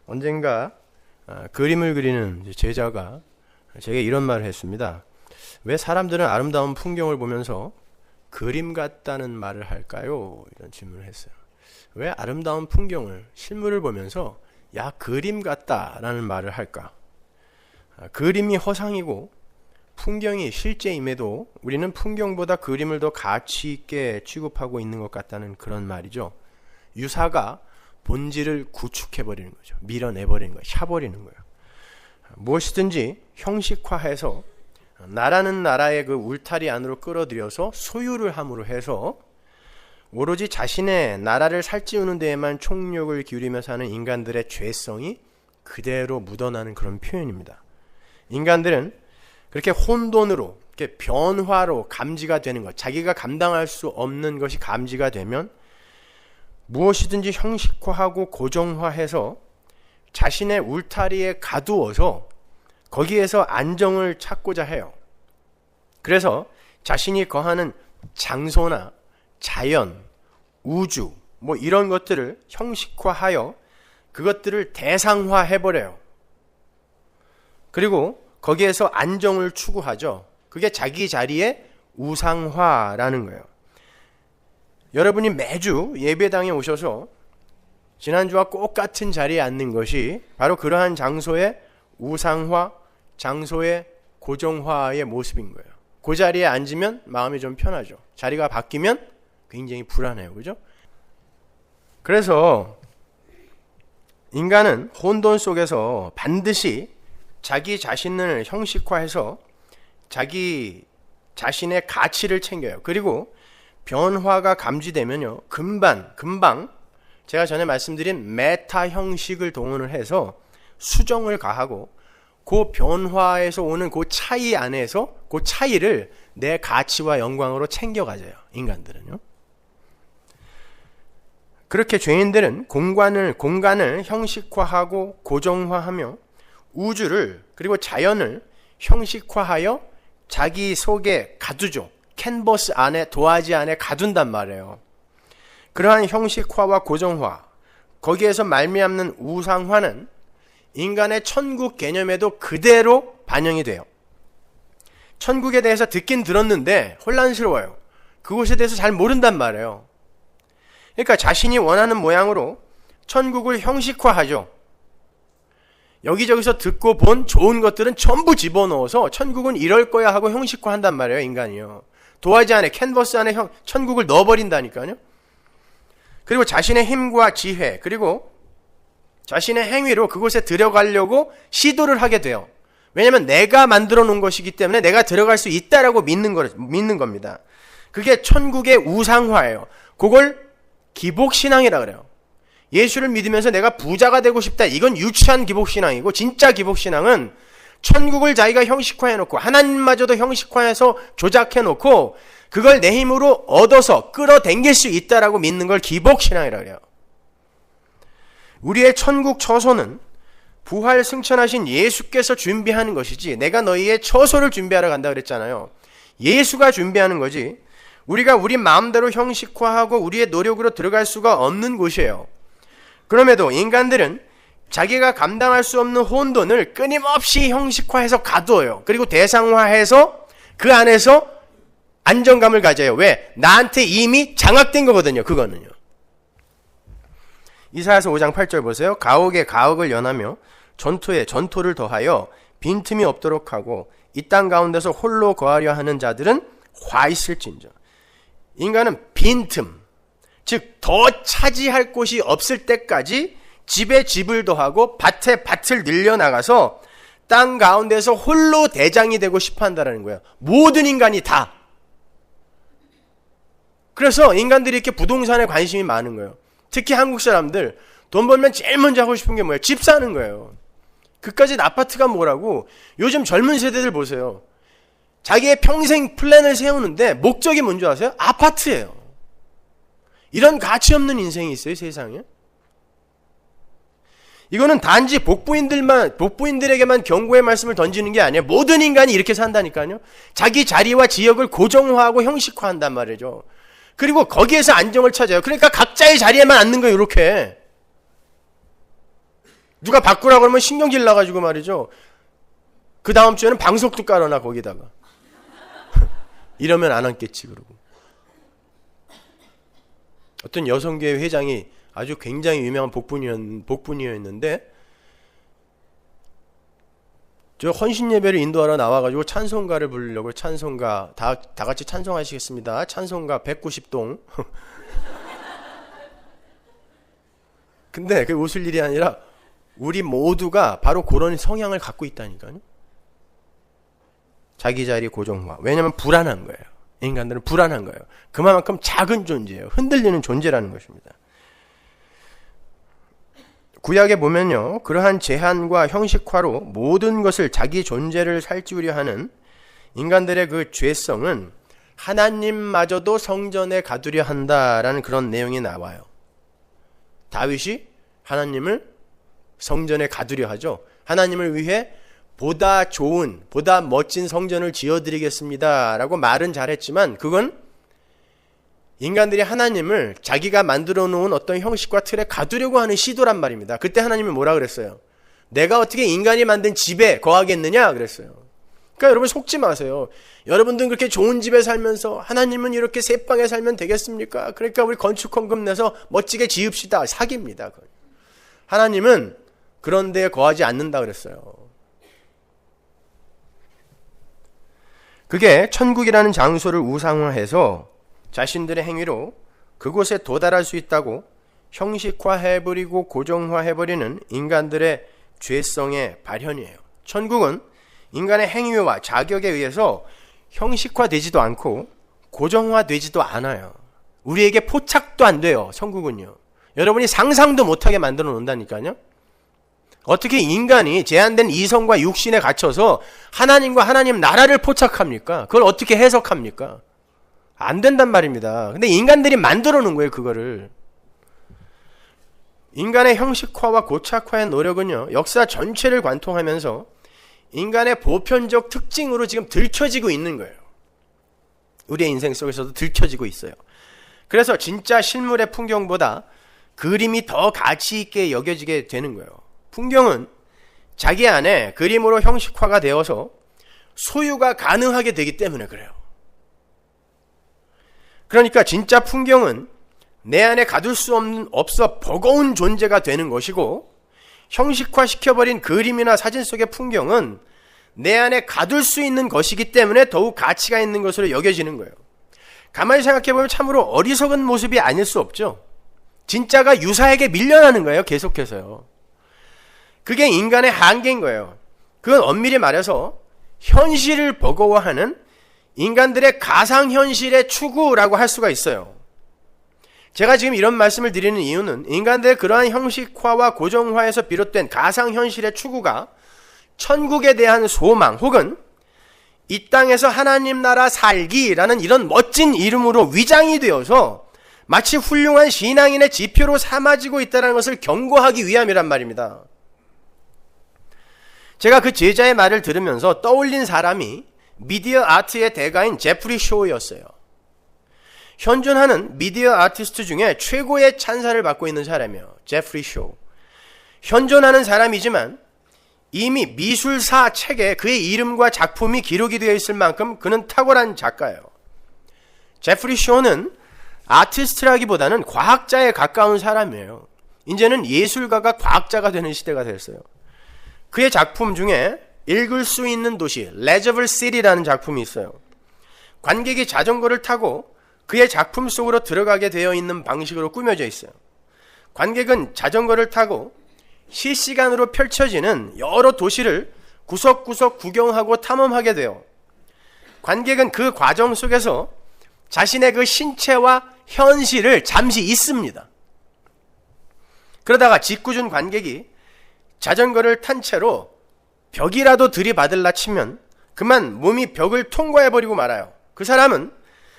언젠가 그림을 그리는 제자가 제게 이런 말을 했습니다. 왜 사람들은 아름다운 풍경을 보면서 그림 같다는 말을 할까요? 이런 질문을 했어요. 왜 아름다운 풍경을, 실물을 보면서 야, 그림 같다라는 말을 할까? 그림이 허상이고 풍경이 실제임에도 우리는 풍경보다 그림을 더 가치 있게 취급하고 있는 것 같다는 그런 말이죠. 유사가 본질을 구축해버리는 거죠. 밀어내버리는 거예요. 샤버리는 거예요. 무엇이든지 형식화해서 나라는 나라의 그 울타리 안으로 끌어들여서 소유를 함으로 해서 오로지 자신의 나라를 살찌우는 데에만 총력을 기울이며 사는 인간들의 죄성이 그대로 묻어나는 그런 표현입니다. 인간들은 그렇게 혼돈으로, 이렇게 변화로 감지가 되는 것, 자기가 감당할 수 없는 것이 감지가 되면 무엇이든지 형식화하고 고정화해서 자신의 울타리에 가두어서 거기에서 안정을 찾고자 해요. 그래서 자신이 거하는 장소나 자연, 우주, 이런 것들을 형식화하여 그것들을 대상화해버려요. 그리고 거기에서 안정을 추구하죠. 그게 자기 자리의 우상화라는 거예요. 여러분이 매주 예배당에 오셔서 지난주와 똑같은 자리에 앉는 것이 바로 그러한 장소의 우상화, 장소의 고정화의 모습인 거예요. 그 자리에 앉으면 마음이 좀 편하죠. 자리가 바뀌면 굉장히 불안해요. 그죠? 그래서 인간은 혼돈 속에서 반드시 자기 자신을 형식화해서 자기 자신의 가치를 챙겨요. 그리고 변화가 감지되면요, 금방 제가 전에 말씀드린 메타 형식을 동원을 해서 수정을 가하고 그 변화에서 오는 그 차이 안에서 그 차이를 내 가치와 영광으로 챙겨가져요. 인간들은요. 그렇게 죄인들은 공간을 형식화하고 고정화하며 우주를 그리고 자연을 형식화하여 자기 속에 가두죠. 캔버스 안에, 도화지 안에 가둔단 말이에요. 그러한 형식화와 고정화, 거기에서 말미암는 우상화는 인간의 천국 개념에도 그대로 반영이 돼요. 천국에 대해서 듣긴 들었는데 혼란스러워요. 그곳에 대해서 잘 모른단 말이에요. 그러니까 자신이 원하는 모양으로 천국을 형식화하죠. 여기저기서 듣고 본 좋은 것들은 전부 집어넣어서 천국은 이럴 거야 하고 형식화한단 말이에요. 인간이요. 도화지 안에, 캔버스 안에 천국을 넣어버린다니까요. 그리고 자신의 힘과 지혜, 그리고 자신의 행위로 그곳에 들어가려고 시도를 하게 돼요. 왜냐하면 내가 만들어 놓은 것이기 때문에 내가 들어갈 수 있다라고 믿는 겁니다. 그게 천국의 우상화예요. 그걸 기복신앙이라 그래요. 예수를 믿으면서 내가 부자가 되고 싶다. 이건 유치한 기복신앙이고, 진짜 기복신앙은 천국을 자기가 형식화해놓고 하나님마저도 형식화해서 조작해놓고 그걸 내 힘으로 얻어서 끌어당길 수 있다라고 믿는 걸 기복신앙이라 그래요. 우리의 천국 처소는 부활 승천하신 예수께서 준비하는 것이지, 내가 너희의 처소를 준비하러 간다 그랬잖아요. 예수가 준비하는 거지, 우리가 우리 마음대로 형식화하고 우리의 노력으로 들어갈 수가 없는 곳이에요. 그럼에도 인간들은 자기가 감당할 수 없는 혼돈을 끊임없이 형식화해서 가두어요. 그리고 대상화해서 그 안에서 안정감을 가져요. 왜? 나한테 이미 장악된 거거든요. 그거는요. 이사야서 5장 8절 보세요. 가옥에 가옥을 연하며 전토에 전토를 더하여 빈틈이 없도록 하고 이 땅 가운데서 홀로 거하려 하는 자들은 화 있을진저. 인간은 빈틈, 즉 더 차지할 곳이 없을 때까지 집에 집을 더하고 밭에 밭을 늘려나가서 땅 가운데서 홀로 대장이 되고 싶어 한다는 거예요. 모든 인간이 다. 그래서 인간들이 이렇게 부동산에 관심이 많은 거예요. 특히 한국 사람들 돈 벌면 제일 먼저 하고 싶은 게 뭐예요? 집 사는 거예요. 그까짓 아파트가 뭐라고. 요즘 젊은 세대들 보세요. 자기의 평생 플랜을 세우는데 목적이 뭔지 아세요? 아파트예요. 이런 가치 없는 인생이 있어요, 세상에? 이거는 단지 복부인들에게만 경고의 말씀을 던지는 게 아니에요. 모든 인간이 이렇게 산다니까요. 자기 자리와 지역을 고정화하고 형식화한단 말이죠. 그리고 거기에서 안정을 찾아요. 그러니까 각자의 자리에만 앉는 거예요, 이렇게. 누가 바꾸라고 그러면 신경질 나가지고 말이죠. 그 다음 주에는 방석도 깔아놔 거기다가. 이러면 안 앉겠지 그러고. 어떤 여성교회 회장이 아주 굉장히 유명한 복분이었는데 저 헌신 예배를 인도하러 나와가지고 찬송가를 부르려고 찬송가 다 같이 찬송하시겠습니다. 찬송가 190동. 근데 그게 웃을 일이 아니라 우리 모두가 바로 그런 성향을 갖고 있다니까요. 자기 자리 고정화. 왜냐하면 불안한 거예요. 인간들은 불안한 거예요. 그만큼 작은 존재예요. 흔들리는 존재라는 것입니다. 구약에 보면요, 그러한 제한과 형식화로 모든 것을 자기 존재를 살찌우려 하는 인간들의 그 죄성은 하나님마저도 성전에 가두려 한다라는 그런 내용이 나와요. 다윗이 하나님을 성전에 가두려 하죠. 하나님을 위해 보다 좋은, 보다 멋진 성전을 지어드리겠습니다 라고 말은 잘했지만 그건 인간들이 하나님을 자기가 만들어 놓은 어떤 형식과 틀에 가두려고 하는 시도란 말입니다. 그때 하나님이 뭐라 그랬어요? 내가 어떻게 인간이 만든 집에 거하겠느냐 그랬어요. 그러니까 여러분 속지 마세요. 여러분들은 그렇게 좋은 집에 살면서 하나님은 이렇게 새 방에 살면 되겠습니까? 그러니까 우리 건축헌금 내서 멋지게 지읍시다. 사기입니다. 하나님은 그런 데에 거하지 않는다 그랬어요. 그게 천국이라는 장소를 우상화해서 자신들의 행위로 그곳에 도달할 수 있다고 형식화해버리고 고정화해버리는 인간들의 죄성의 발현이에요. 천국은 인간의 행위와 자격에 의해서 형식화되지도 않고 고정화되지도 않아요. 우리에게 포착도 안 돼요. 천국은요. 여러분이 상상도 못하게 만들어 놓는다니까요. 어떻게 인간이 제한된 이성과 육신에 갇혀서 하나님과 하나님 나라를 포착합니까? 그걸 어떻게 해석합니까? 안 된단 말입니다. 근데 인간들이 만들어 놓은 거예요, 그거를. 인간의 형식화와 고착화의 노력은요, 역사 전체를 관통하면서 인간의 보편적 특징으로 지금 들켜지고 있는 거예요. 우리의 인생 속에서도 들켜지고 있어요. 그래서 진짜 실물의 풍경보다 그림이 더 가치 있게 여겨지게 되는 거예요. 풍경은 자기 안에 그림으로 형식화가 되어서 소유가 가능하게 되기 때문에 그래요. 그러니까 진짜 풍경은 내 안에 가둘 수 없어 버거운 존재가 되는 것이고, 형식화시켜버린 그림이나 사진 속의 풍경은 내 안에 가둘 수 있는 것이기 때문에 더욱 가치가 있는 것으로 여겨지는 거예요. 가만히 생각해보면 참으로 어리석은 모습이 아닐 수 없죠. 진짜가 유사에게 밀려나는 거예요. 계속해서요. 그게 인간의 한계인 거예요. 그건 엄밀히 말해서 현실을 버거워하는 인간들의 가상현실의 추구라고 할 수가 있어요. 제가 지금 이런 말씀을 드리는 이유는 인간들의 그러한 형식화와 고정화에서 비롯된 가상현실의 추구가 천국에 대한 소망 혹은 이 땅에서 하나님 나라 살기라는 이런 멋진 이름으로 위장이 되어서 마치 훌륭한 신앙인의 지표로 삼아지고 있다는 것을 경고하기 위함이란 말입니다. 제가 그 제자의 말을 들으면서 떠올린 사람이 미디어 아트의 대가인 제프리 쇼였어요. 현존하는 미디어 아티스트 중에 최고의 찬사를 받고 있는 사람이에요. 제프리 쇼. 현존하는 사람이지만 이미 미술사 책에 그의 이름과 작품이 기록이 되어 있을 만큼 그는 탁월한 작가예요. 제프리 쇼는 아티스트라기보다는 과학자에 가까운 사람이에요. 이제는 예술가가 과학자가 되는 시대가 됐어요. 그의 작품 중에 읽을 수 있는 도시, 레저블 시티라는 작품이 있어요. 관객이 자전거를 타고 그의 작품 속으로 들어가게 되어 있는 방식으로 꾸며져 있어요. 관객은 자전거를 타고 실시간으로 펼쳐지는 여러 도시를 구석구석 구경하고 탐험하게 돼요. 관객은 그 과정 속에서 자신의 그 신체와 현실을 잠시 잊습니다. 그러다가 짓궂은 관객이 자전거를 탄 채로 벽이라도 들이받을라 치면 그만 몸이 벽을 통과해버리고 말아요. 그 사람은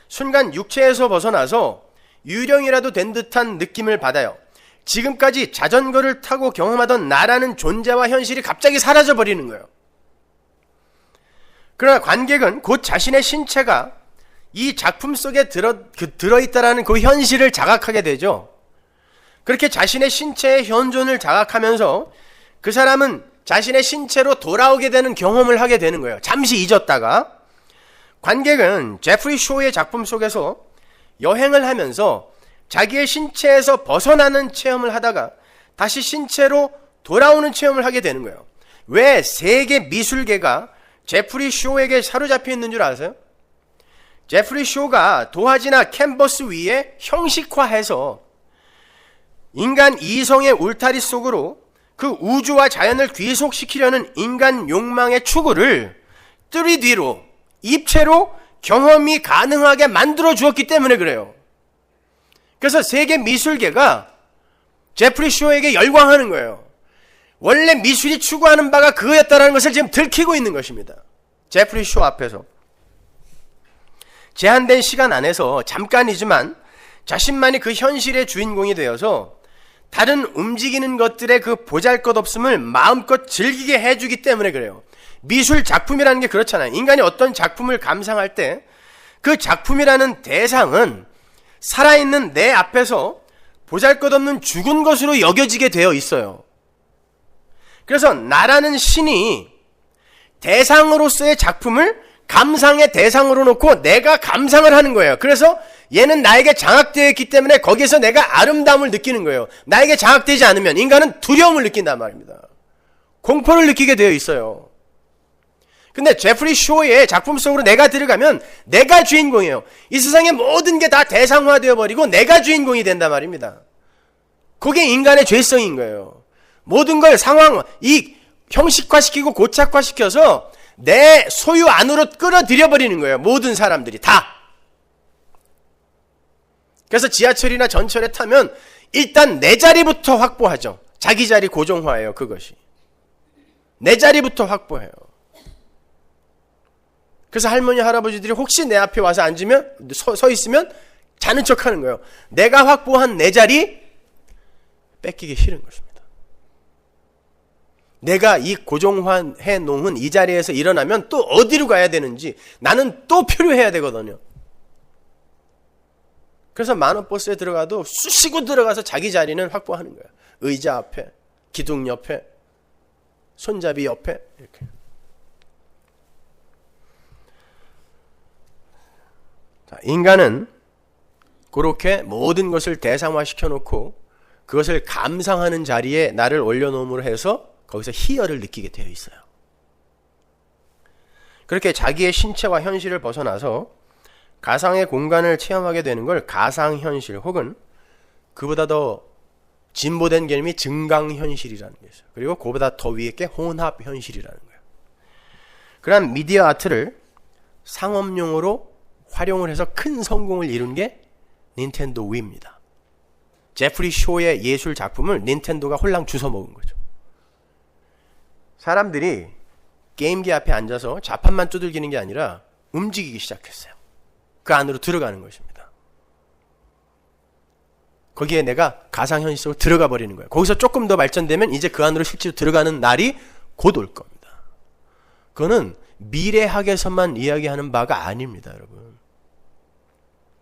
순간 육체에서 벗어나서 유령이라도 된 듯한 느낌을 받아요. 지금까지 자전거를 타고 경험하던 나라는 존재와 현실이 갑자기 사라져버리는 거예요. 그러나 관객은 곧 자신의 신체가 이 작품 속에 들어있다라는 그 현실을 자각하게 되죠. 그렇게 자신의 신체의 현존을 자각하면서 그 사람은 자신의 신체로 돌아오게 되는 경험을 하게 되는 거예요. 잠시 잊었다가. 관객은 제프리 쇼의 작품 속에서 여행을 하면서 자기의 신체에서 벗어나는 체험을 하다가 다시 신체로 돌아오는 체험을 하게 되는 거예요. 왜 세계 미술계가 제프리 쇼에게 사로잡혀 있는 줄 아세요? 제프리 쇼가 도화지나 캔버스 위에 형식화해서 인간 이성의 울타리 속으로 그 우주와 자연을 귀속시키려는 인간 욕망의 추구를 3D로, 입체로 경험이 가능하게 만들어 주었기 때문에 그래요. 그래서 세계 미술계가 제프리 쇼에게 열광하는 거예요. 원래 미술이 추구하는 바가 그거였다는 것을 지금 들키고 있는 것입니다. 제프리 쇼 앞에서. 제한된 시간 안에서 잠깐이지만 자신만이 그 현실의 주인공이 되어서 다른 움직이는 것들의 그 보잘것없음을 마음껏 즐기게 해주기 때문에 그래요. 미술 작품이라는 게 그렇잖아요. 인간이 어떤 작품을 감상할 때 그 작품이라는 대상은 살아있는 내 앞에서 보잘것없는 죽은 것으로 여겨지게 되어 있어요. 그래서 나라는 신이 대상으로서의 작품을 감상의 대상으로 놓고 내가 감상을 하는 거예요. 그래서 얘는 나에게 장악되어 있기 때문에 거기에서 내가 아름다움을 느끼는 거예요. 나에게 장악되지 않으면 인간은 두려움을 느낀단 말입니다. 공포를 느끼게 되어 있어요. 근데 제프리 쇼의 작품 속으로 내가 들어가면 내가 주인공이에요. 이 세상의 모든 게 다 대상화되어 버리고 내가 주인공이 된단 말입니다. 그게 인간의 죄성인 거예요. 모든 걸 형식화시키고 고착화시켜서 내 소유 안으로 끌어들여 버리는 거예요. 모든 사람들이 다. 그래서 지하철이나 전철에 타면 일단 내 자리부터 확보하죠. 자기 자리 고정화예요. 그것이. 내 자리부터 확보해요. 그래서 할머니 할아버지들이 혹시 내 앞에 와서 앉으면 서 있으면 자는 척하는 거예요. 내가 확보한 내 자리 뺏기기 싫은 것입니다. 내가 이 고정해 놓은 이 자리에서 일어나면 또 어디로 가야 되는지 나는 또 필요해야 되거든요. 그래서 만원 버스에 들어가도 쑤시고 들어가서 자기 자리는 확보하는 거예요. 의자 앞에, 기둥 옆에, 손잡이 옆에 이렇게. 자, 인간은 그렇게 모든 것을 대상화시켜 놓고 그것을 감상하는 자리에 나를 올려놓음으로 해서 거기서 희열을 느끼게 되어 있어요. 그렇게 자기의 신체와 현실을 벗어나서 가상의 공간을 체험하게 되는 걸 가상현실 혹은 그보다 더 진보된 개념이 증강현실이라는 게 있어요. 그리고 그보다 더 위에 게 혼합현실이라는 거예요. 그런 미디어 아트를 상업용으로 활용을 해서 큰 성공을 이룬 게 닌텐도 위입니다. 제프리 쇼의 예술 작품을 닌텐도가 홀랑 주워 먹은 거죠. 사람들이 게임기 앞에 앉아서 자판만 두들기는 게 아니라 움직이기 시작했어요. 그 안으로 들어가는 것입니다. 거기에 내가 가상현실 속으로 들어가 버리는 거예요. 거기서 조금 더 발전되면 이제 그 안으로 실제로 들어가는 날이 곧 올 겁니다. 그거는 미래학에서만 이야기하는 바가 아닙니다, 여러분.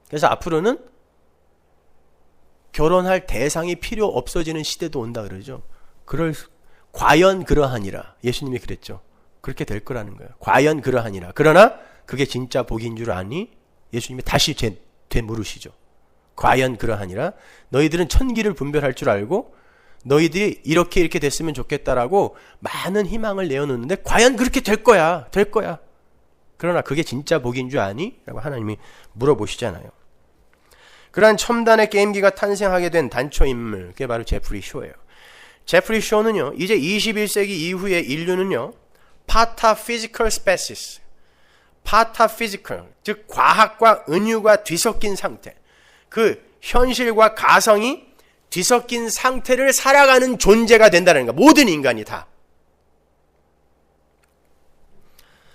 그래서 앞으로는 결혼할 대상이 필요 없어지는 시대도 온다 그러죠. 과연 그러하니라. 예수님이 그랬죠. 그렇게 될 거라는 거예요. 과연 그러하니라. 그러나 그게 진짜 복인 줄 아니? 예수님이 다시 되물으시죠. 과연 그러하니라. 너희들은 천기를 분별할 줄 알고 너희들이 이렇게 됐으면 좋겠다라고 많은 희망을 내어놓는데 과연 그렇게 될 거야. 될 거야. 그러나 그게 진짜 복인 줄 아니? 라고 하나님이 물어보시잖아요. 그러한 첨단의 게임기가 탄생하게 된 단초 인물, 그게 바로 제프리 쇼예요. 제프리 쇼는요, 이제 21세기 이후에 인류는요, 파타피지컬 스페시스, 파타피지컬, 즉 과학과 은유가 뒤섞인 상태, 그 현실과 가상이 뒤섞인 상태를 살아가는 존재가 된다는 거야. 모든 인간이 다.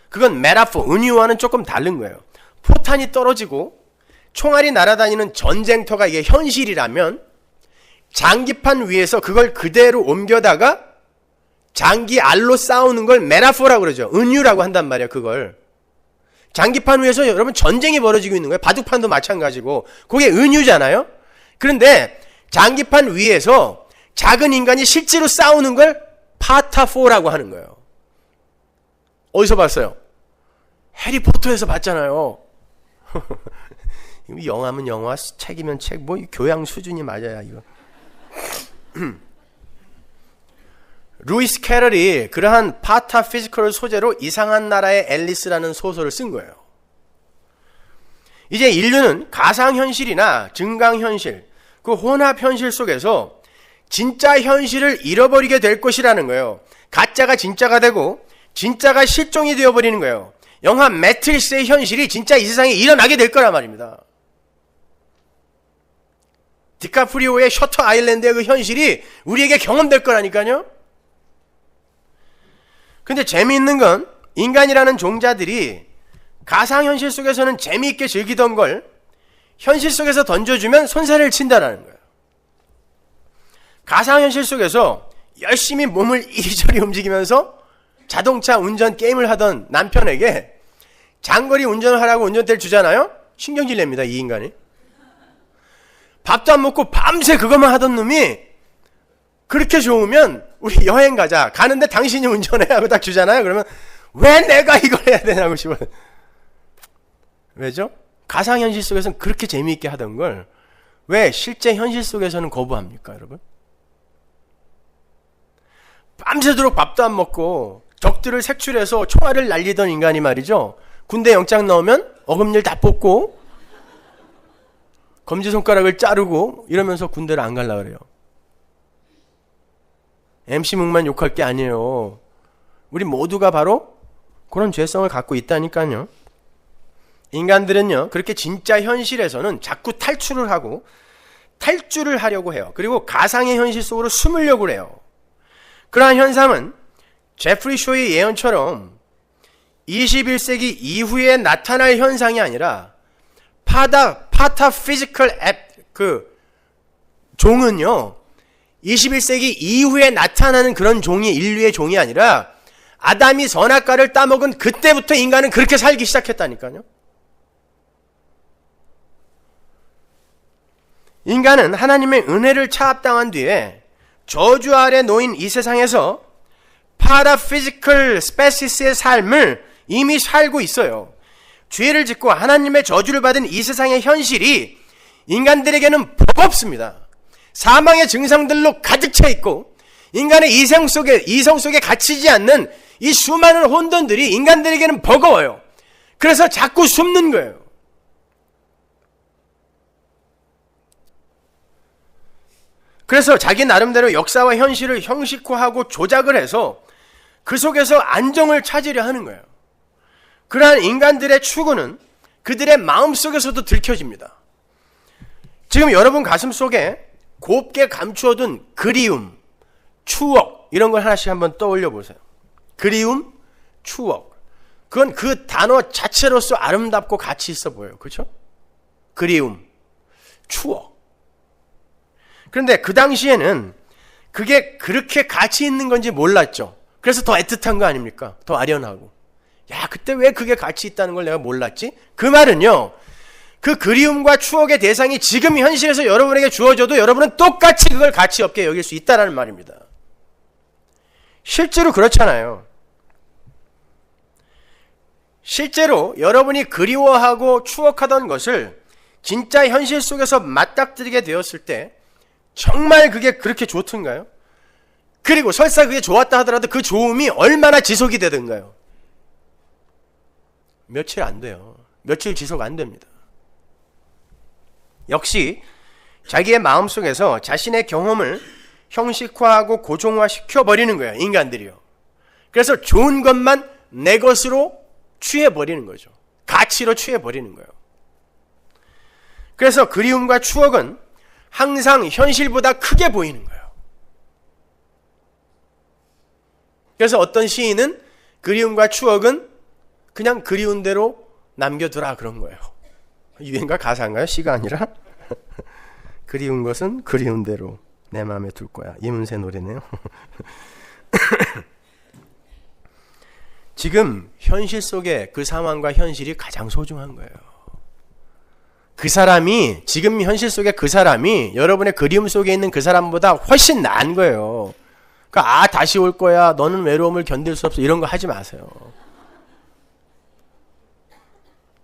그건 메타포, 은유와는 조금 다른 거예요. 포탄이 떨어지고 총알이 날아다니는 전쟁터가 이게 현실이라면 장기판 위에서 그걸 그대로 옮겨다가 장기 알로 싸우는 걸 메타포라고 그러죠. 은유라고 한단 말이에요. 그걸. 장기판 위에서 여러분 전쟁이 벌어지고 있는 거예요. 바둑판도 마찬가지고. 그게 은유잖아요. 그런데 장기판 위에서 작은 인간이 실제로 싸우는 걸 파타4라고 하는 거예요. 어디서 봤어요? 해리포터에서 봤잖아요. 영화면 영화, 책이면 책, 뭐 교양 수준이 맞아야 이거. 루이스 캐럴이 그러한 파타피지컬을 소재로 이상한 나라의 앨리스라는 소설을 쓴 거예요. 이제 인류는 가상현실이나 증강현실, 그 혼합현실 속에서 진짜 현실을 잃어버리게 될 것이라는 거예요. 가짜가 진짜가 되고 진짜가 실종이 되어버리는 거예요. 영화 매트릭스의 현실이 진짜 이 세상에 일어나게 될 거란 말입니다. 디카프리오의 셔터 아일랜드의 그 현실이 우리에게 경험될 거라니까요. 근데 재미있는 건 인간이라는 종자들이 가상현실 속에서는 재미있게 즐기던 걸 현실 속에서 던져주면 손살을 친다라는 거예요. 가상현실 속에서 열심히 몸을 이리저리 움직이면서 자동차 운전 게임을 하던 남편에게 장거리 운전을 하라고 운전대를 주잖아요. 신경질 냅니다, 이 인간이. 밥도 안 먹고 밤새 그것만 하던 놈이 그렇게 좋으면 우리 여행 가자. 가는데 당신이 운전해 하고 딱 주잖아요. 그러면 왜 내가 이걸 해야 되냐고 싶어요. 왜죠? 가상현실 속에서는 그렇게 재미있게 하던 걸 왜 실제 현실 속에서는 거부합니까, 여러분? 밤새도록 밥도 안 먹고 적들을 색출해서 총알을 날리던 인간이 말이죠. 군대 영장 나오면 어금니를 다 뽑고 검지손가락을 자르고 이러면서 군대를 안 가려고 그래요. MC묵만 욕할 게 아니에요. 우리 모두가 바로 그런 죄성을 갖고 있다니까요. 인간들은요, 그렇게 진짜 현실에서는 자꾸 탈출을 하고 탈주를 하려고 해요. 그리고 가상의 현실 속으로 숨으려고 해요. 그러한 현상은 제프리 쇼의 예언처럼 21세기 이후에 나타날 현상이 아니라 파타피지컬 종은요, 21세기 이후에 나타나는 그런 종이 인류의 종이 아니라 아담이 선악과를 따먹은 그때부터 인간은 그렇게 살기 시작했다니까요. 인간은 하나님의 은혜를 차압당한 뒤에 저주 아래 놓인 이 세상에서 파라피지컬 스페시스의 삶을 이미 살고 있어요. 죄를 짓고 하나님의 저주를 받은 이 세상의 현실이 인간들에게는 버겁습니다. 사망의 증상들로 가득 차 있고 인간의 이성 속에 갇히지 않는 이 수많은 혼돈들이 인간들에게는 버거워요. 그래서 자꾸 숨는 거예요. 그래서 자기 나름대로 역사와 현실을 형식화하고 조작을 해서 그 속에서 안정을 찾으려 하는 거예요. 그러한 인간들의 추구는 그들의 마음속에서도 들켜집니다. 지금 여러분 가슴 속에 곱게 감추어둔 그리움, 추억 이런 걸 하나씩 한번 떠올려 보세요. 그리움, 추억. 그건 그 단어 자체로서 아름답고 가치 있어 보여요. 그렇죠? 그리움, 추억. 그런데 그 당시에는 그게 그렇게 가치 있는 건지 몰랐죠. 그래서 더 애틋한 거 아닙니까? 더 아련하고. 야, 그때 왜 그게 가치 있다는 걸 내가 몰랐지? 그 말은요, 그 그리움과 추억의 대상이 지금 현실에서 여러분에게 주어져도 여러분은 똑같이 그걸 가치 없게 여길 수 있다는 말입니다. 실제로 그렇잖아요. 실제로 여러분이 그리워하고 추억하던 것을 진짜 현실 속에서 맞닥뜨리게 되었을 때 정말 그게 그렇게 좋던가요? 그리고 설사 그게 좋았다 하더라도 그 좋음이 얼마나 지속이 되던가요? 며칠 안 돼요. 며칠 지속 안 됩니다. 역시 자기의 마음속에서 자신의 경험을 형식화하고 고정화시켜버리는 거예요. 인간들이요. 그래서 좋은 것만 내 것으로 취해버리는 거죠. 가치로 취해버리는 거예요. 그래서 그리움과 추억은 항상 현실보다 크게 보이는 거예요. 그래서 어떤 시인은 그리움과 추억은 그냥 그리운 대로 남겨두라 그런 거예요. 유행가 가사인가요? 시가 아니라? 그리운 것은 그리운 대로 내 마음에 둘 거야. 이문세 노래네요. 지금 현실 속에 그 상황과 현실이 가장 소중한 거예요. 그 사람이, 지금 현실 속에 그 사람이 여러분의 그리움 속에 있는 그 사람보다 훨씬 나은 거예요. 그러니까 다시 올 거야. 너는 외로움을 견딜 수 없어. 이런 거 하지 마세요.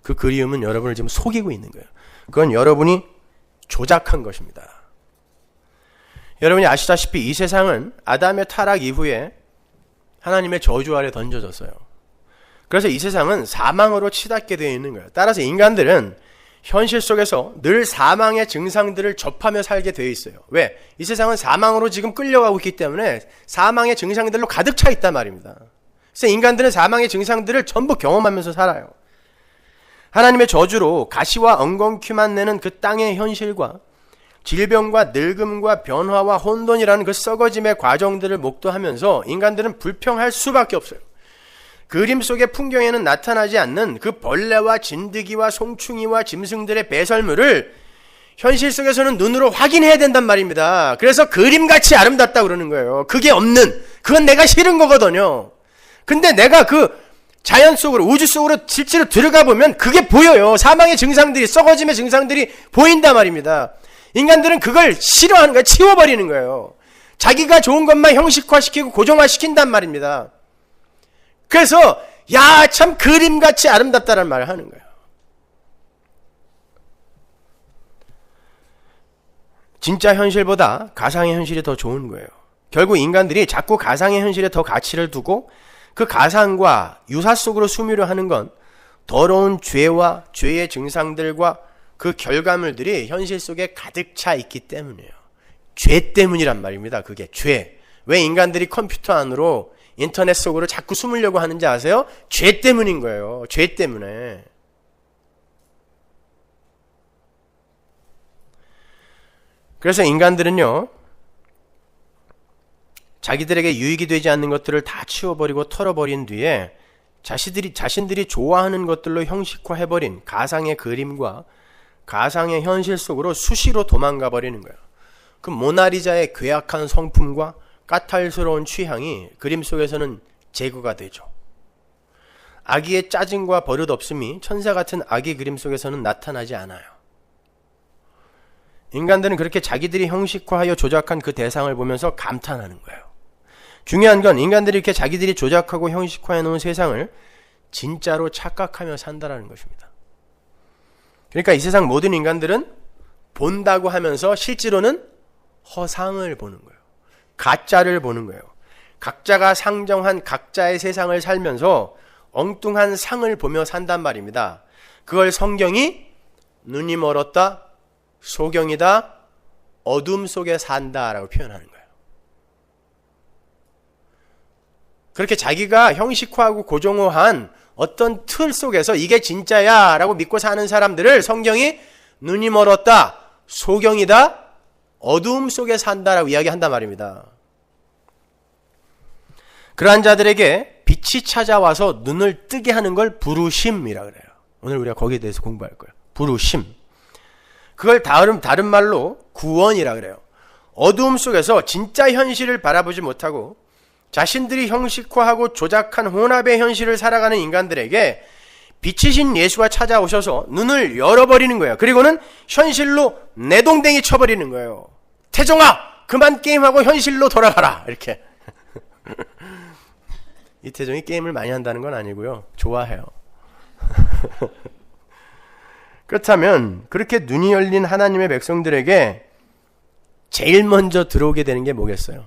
그 그리움은 여러분을 지금 속이고 있는 거예요. 그건 여러분이 조작한 것입니다. 여러분이 아시다시피 이 세상은 아담의 타락 이후에 하나님의 저주 아래 던져졌어요. 그래서 이 세상은 사망으로 치닫게 되어 있는 거예요. 따라서 인간들은 현실 속에서 늘 사망의 증상들을 접하며 살게 되어 있어요. 왜? 이 세상은 사망으로 지금 끌려가고 있기 때문에 사망의 증상들로 가득 차 있단 말입니다. 그래서 인간들은 사망의 증상들을 전부 경험하면서 살아요. 하나님의 저주로 가시와 엉겅퀴만 내는 그 땅의 현실과 질병과 늙음과 변화와 혼돈이라는 그 썩어짐의 과정들을 목도하면서 인간들은 불평할 수밖에 없어요. 그림 속의 풍경에는 나타나지 않는 그 벌레와 진드기와 송충이와 짐승들의 배설물을 현실 속에서는 눈으로 확인해야 된단 말입니다. 그래서 그림같이 아름답다고 그러는 거예요. 그게 없는, 그건 내가 싫은 거거든요. 근데 내가 그 자연 속으로, 우주 속으로 실제로 들어가 보면 그게 보여요. 사망의 증상들이, 썩어짐의 증상들이 보인단 말입니다. 인간들은 그걸 싫어하는 거예요. 치워버리는 거예요. 자기가 좋은 것만 형식화시키고 고정화시킨단 말입니다. 그래서 야, 참 그림같이 아름답다는 말을 하는 거예요. 진짜 현실보다 가상의 현실이 더 좋은 거예요. 결국 인간들이 자꾸 가상의 현실에 더 가치를 두고 그 가상과 유사 속으로 숨으려 하는 건 더러운 죄와 죄의 증상들과 그 결과물들이 현실 속에 가득 차 있기 때문이에요. 죄 때문이란 말입니다. 그게 죄. 왜 인간들이 컴퓨터 안으로 인터넷 속으로 자꾸 숨으려고 하는지 아세요? 죄 때문인 거예요. 죄 때문에. 그래서 인간들은요, 자기들에게 유익이 되지 않는 것들을 다 치워버리고 털어버린 뒤에 자신들이 좋아하는 것들로 형식화해버린 가상의 그림과 가상의 현실 속으로 수시로 도망가 버리는 거예요. 그 모나리자의 괴악한 성품과 까탈스러운 취향이 그림 속에서는 제거가 되죠. 아기의 짜증과 버릇없음이 천사 같은 아기 그림 속에서는 나타나지 않아요. 인간들은 그렇게 자기들이 형식화하여 조작한 그 대상을 보면서 감탄하는 거예요. 중요한 건 인간들이 이렇게 자기들이 조작하고 형식화해 놓은 세상을 진짜로 착각하며 산다라는 것입니다. 그러니까 이 세상 모든 인간들은 본다고 하면서 실제로는 허상을 보는 거예요. 가짜를 보는 거예요. 각자가 상정한 각자의 세상을 살면서 엉뚱한 상을 보며 산단 말입니다. 그걸 성경이 눈이 멀었다, 소경이다, 어둠 속에 산다라고 표현하는 거예요. 그렇게 자기가 형식화하고 고정화한 어떤 틀 속에서 이게 진짜야 라고 믿고 사는 사람들을 성경이 눈이 멀었다, 소경이다, 어두움 속에 산다라고 이야기한단 말입니다. 그러한 자들에게 빛이 찾아와서 눈을 뜨게 하는 걸 부르심이라 그래요. 오늘 우리가 거기에 대해서 공부할 거예요. 부르심. 그걸 다른 말로 구원이라 그래요. 어두움 속에서 진짜 현실을 바라보지 못하고 자신들이 형식화하고 조작한 혼합의 현실을 살아가는 인간들에게 빛이신 예수가 찾아오셔서 눈을 열어버리는 거예요. 그리고는 현실로 내동댕이 쳐버리는 거예요. 태종아, 그만 게임하고 현실로 돌아가라. 이렇게. 이태종이 게임을 많이 한다는 건 아니고요. 좋아해요. 그렇다면 그렇게 눈이 열린 하나님의 백성들에게 제일 먼저 들어오게 되는 게 뭐겠어요?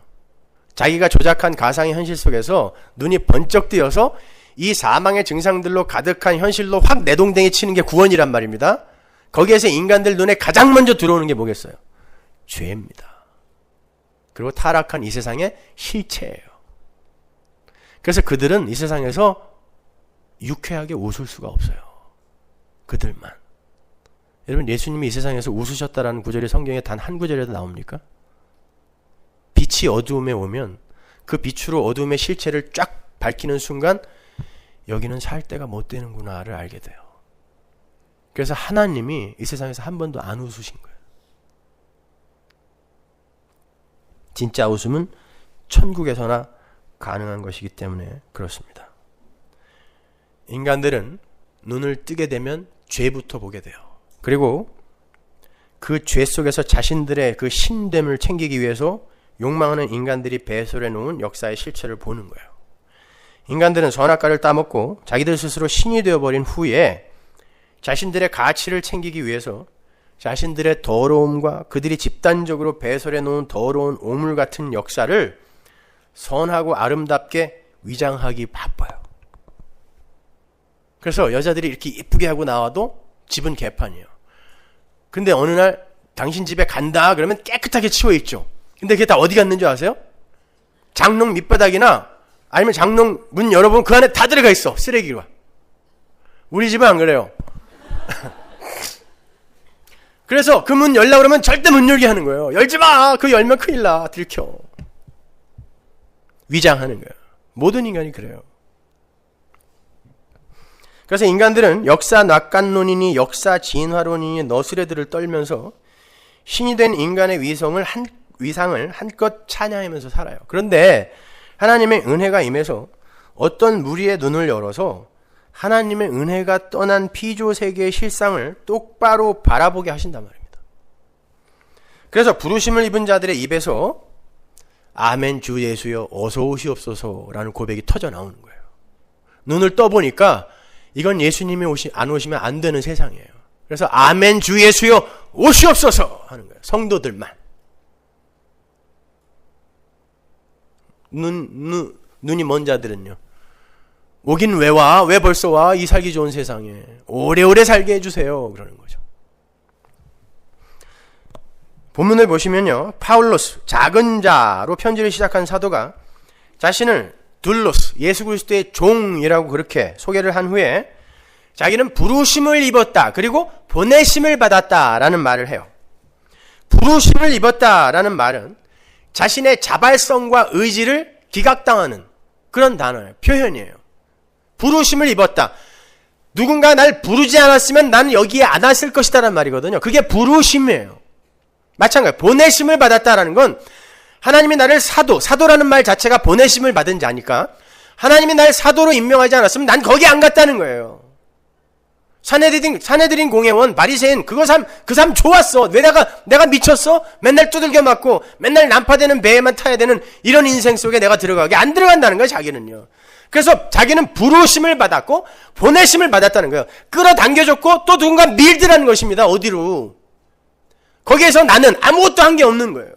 자기가 조작한 가상의 현실 속에서 눈이 번쩍 뜨여서 이 사망의 증상들로 가득한 현실로 확 내동댕이 치는 게 구원이란 말입니다. 거기에서 인간들 눈에 가장 먼저 들어오는 게 뭐겠어요? 죄입니다. 그리고 타락한 이 세상의 실체예요. 그래서 그들은 이 세상에서 유쾌하게 웃을 수가 없어요. 그들만. 여러분, 예수님이 이 세상에서 웃으셨다라는 구절이 성경에 단 한 구절에도 나옵니까? 빛이 어두움에 오면 그 빛으로 어두움의 실체를 쫙 밝히는 순간 여기는 살 때가 못 되는구나를 알게 돼요. 그래서 하나님이 이 세상에서 한 번도 안 웃으신 거예요. 진짜 웃음은 천국에서나 가능한 것이기 때문에 그렇습니다. 인간들은 눈을 뜨게 되면 죄부터 보게 돼요. 그리고 그 죄 속에서 자신들의 그 신됨을 챙기기 위해서 욕망하는 인간들이 배설해 놓은 역사의 실체를 보는 거예요. 인간들은 선악과를 따먹고 자기들 스스로 신이 되어버린 후에 자신들의 가치를 챙기기 위해서 자신들의 더러움과 그들이 집단적으로 배설해 놓은 더러운 오물 같은 역사를 선하고 아름답게 위장하기 바빠요. 그래서 여자들이 이렇게 예쁘게 하고 나와도 집은 개판이에요. 근데 어느 날 당신 집에 간다 그러면 깨끗하게 치워있죠. 근데 그게 다 어디 갔는지 아세요? 장롱 밑바닥이나 아니면 장롱 문 열어보면 그 안에 다 들어가 있어. 쓰레기가. 우리 집은 안 그래요. 그래서 그 문 열려고 그러면 절대 문 열게 하는 거예요. 열지 마! 그 열면 큰일 나. 들켜. 위장하는 거예요. 모든 인간이 그래요. 그래서 인간들은 역사 낙관론이니 역사 진화론이니 너스레들을 떨면서 신이 된 인간의 위상을 한껏 찬양하면서 살아요. 그런데 하나님의 은혜가 임해서 어떤 무리의 눈을 열어서 하나님의 은혜가 떠난 피조 세계의 실상을 똑바로 바라보게 하신단 말입니다. 그래서 부르심을 입은 자들의 입에서 아멘 주 예수여 어서 오시옵소서라는 고백이 터져 나오는 거예요. 눈을 떠보니까 이건 예수님이 안 오시면 안 되는 세상이에요. 그래서 아멘 주 예수여 오시옵소서 하는 거예요. 성도들만. 눈이 먼 자들은요. 오긴 왜 와? 왜 벌써 와? 이 살기 좋은 세상에. 오래오래 살게 해주세요. 그러는 거죠. 본문을 보시면요. 파울로스, 작은 자로 편지를 시작한 사도가 자신을 둘로스, 예수 그리스도의 종이라고 그렇게 소개를 한 후에 자기는 부르심을 입었다. 그리고 보내심을 받았다라는 말을 해요. 부르심을 입었다라는 말은 자신의 자발성과 의지를 기각당하는 그런 단어예요. 표현이에요. 부르심을 입었다. 누군가 날 부르지 않았으면 나는 여기에 안 왔을 것이다라는 말이거든요. 그게 부르심이에요. 마찬가지 보내심을 받았다라는 건 하나님이 나를 사도라는 말 자체가 보내심을 받은 자니까 하나님이 날 사도로 임명하지 않았으면 난 거기 안 갔다는 거예요. 사내들인 공회원 바리새인 그 삶 좋았어. 왜 내가 미쳤어? 맨날 두들겨 맞고 맨날 난파되는 배에만 타야 되는 이런 인생 속에 내가 들어가게 안 들어간다는 거예요. 자기는요. 그래서 자기는 부르심을 받았고 보내심을 받았다는 거예요. 끌어당겨줬고 또 누군가 밀드라는 것입니다. 어디로? 거기에서 나는 아무것도 한 게 없는 거예요.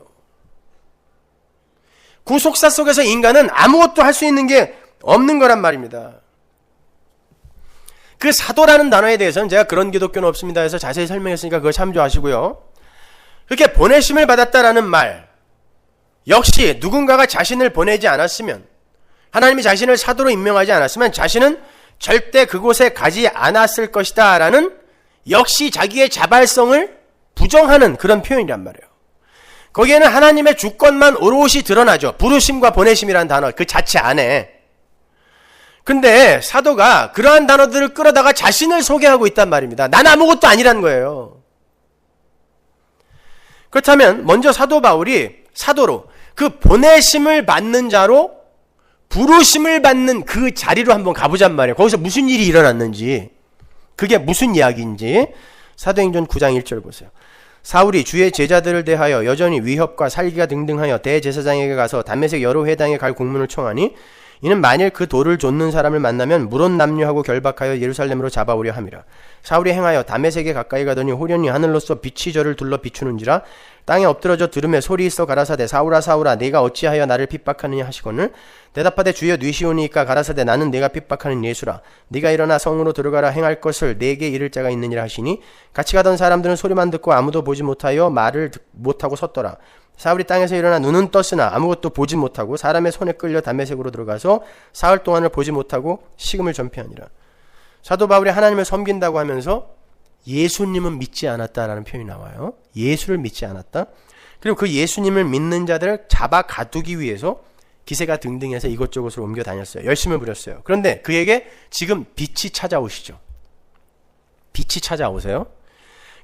구속사 속에서 인간은 아무것도 할 수 있는 게 없는 거란 말입니다. 그 사도라는 단어에 대해서는 제가 그런 기독교는 없습니다 해서 자세히 설명했으니까 그걸 참조하시고요. 그렇게 보내심을 받았다라는 말 역시 누군가가 자신을 보내지 않았으면 하나님이 자신을 사도로 임명하지 않았으면 자신은 절대 그곳에 가지 않았을 것이다 라는 역시 자기의 자발성을 부정하는 그런 표현이란 말이에요. 거기에는 하나님의 주권만 오롯이 드러나죠. 부르심과 보내심이라는 단어 그 자체 안에. 근데 사도가 그러한 단어들을 끌어다가 자신을 소개하고 있단 말입니다. 난 아무것도 아니란 거예요. 그렇다면 먼저 사도 바울이 사도로 그 보내심을 받는 자로 부르심을 받는 그 자리로 한번 가보잔 말이에요. 거기서 무슨 일이 일어났는지 그게 무슨 이야기인지 사도행전 9장 1절 보세요. 사울이 주의 제자들을 대하여 여전히 위협과 살기가 등등하여 대제사장에게 가서 담메색 여러 회당에 갈 공문을 청하니 이는 만일 그 돌을 좇는 사람을 만나면 물론 남녀하고 결박하여 예루살렘으로 잡아오려 함이라. 사울이 행하여 담메색에 가까이 가더니 호련히 하늘로서 빛이 저를 둘러 비추는지라. 땅에 엎드러져 들음에 소리 있어 가라사대 사울아 사울아 네가 어찌하여 나를 핍박하느냐 하시거늘 대답하되 주여 뉘시오니이까 가라사대 나는 네가 핍박하는 예수라. 네가 일어나 성으로 들어가라 행할 것을 네게 이를 자가 있느니라 하시니 같이 가던 사람들은 소리만 듣고 아무도 보지 못하여 말을 못하고 섰더라. 사울이 땅에서 일어나 눈은 떴으나 아무것도 보지 못하고 사람의 손에 끌려 담메색으로 들어가서 사흘 동안을 보지 못하고 식음을 전폐하니라. 사도 바울이 하나님을 섬긴다고 하면서 예수님은 믿지 않았다라는 표현이 나와요. 예수를 믿지 않았다. 그리고 그 예수님을 믿는 자들을 잡아 가두기 위해서 기세가 등등해서 이곳저곳으로 옮겨 다녔어요. 열심을 부렸어요. 그런데 그에게 지금 빛이 찾아오시죠. 빛이 찾아오세요.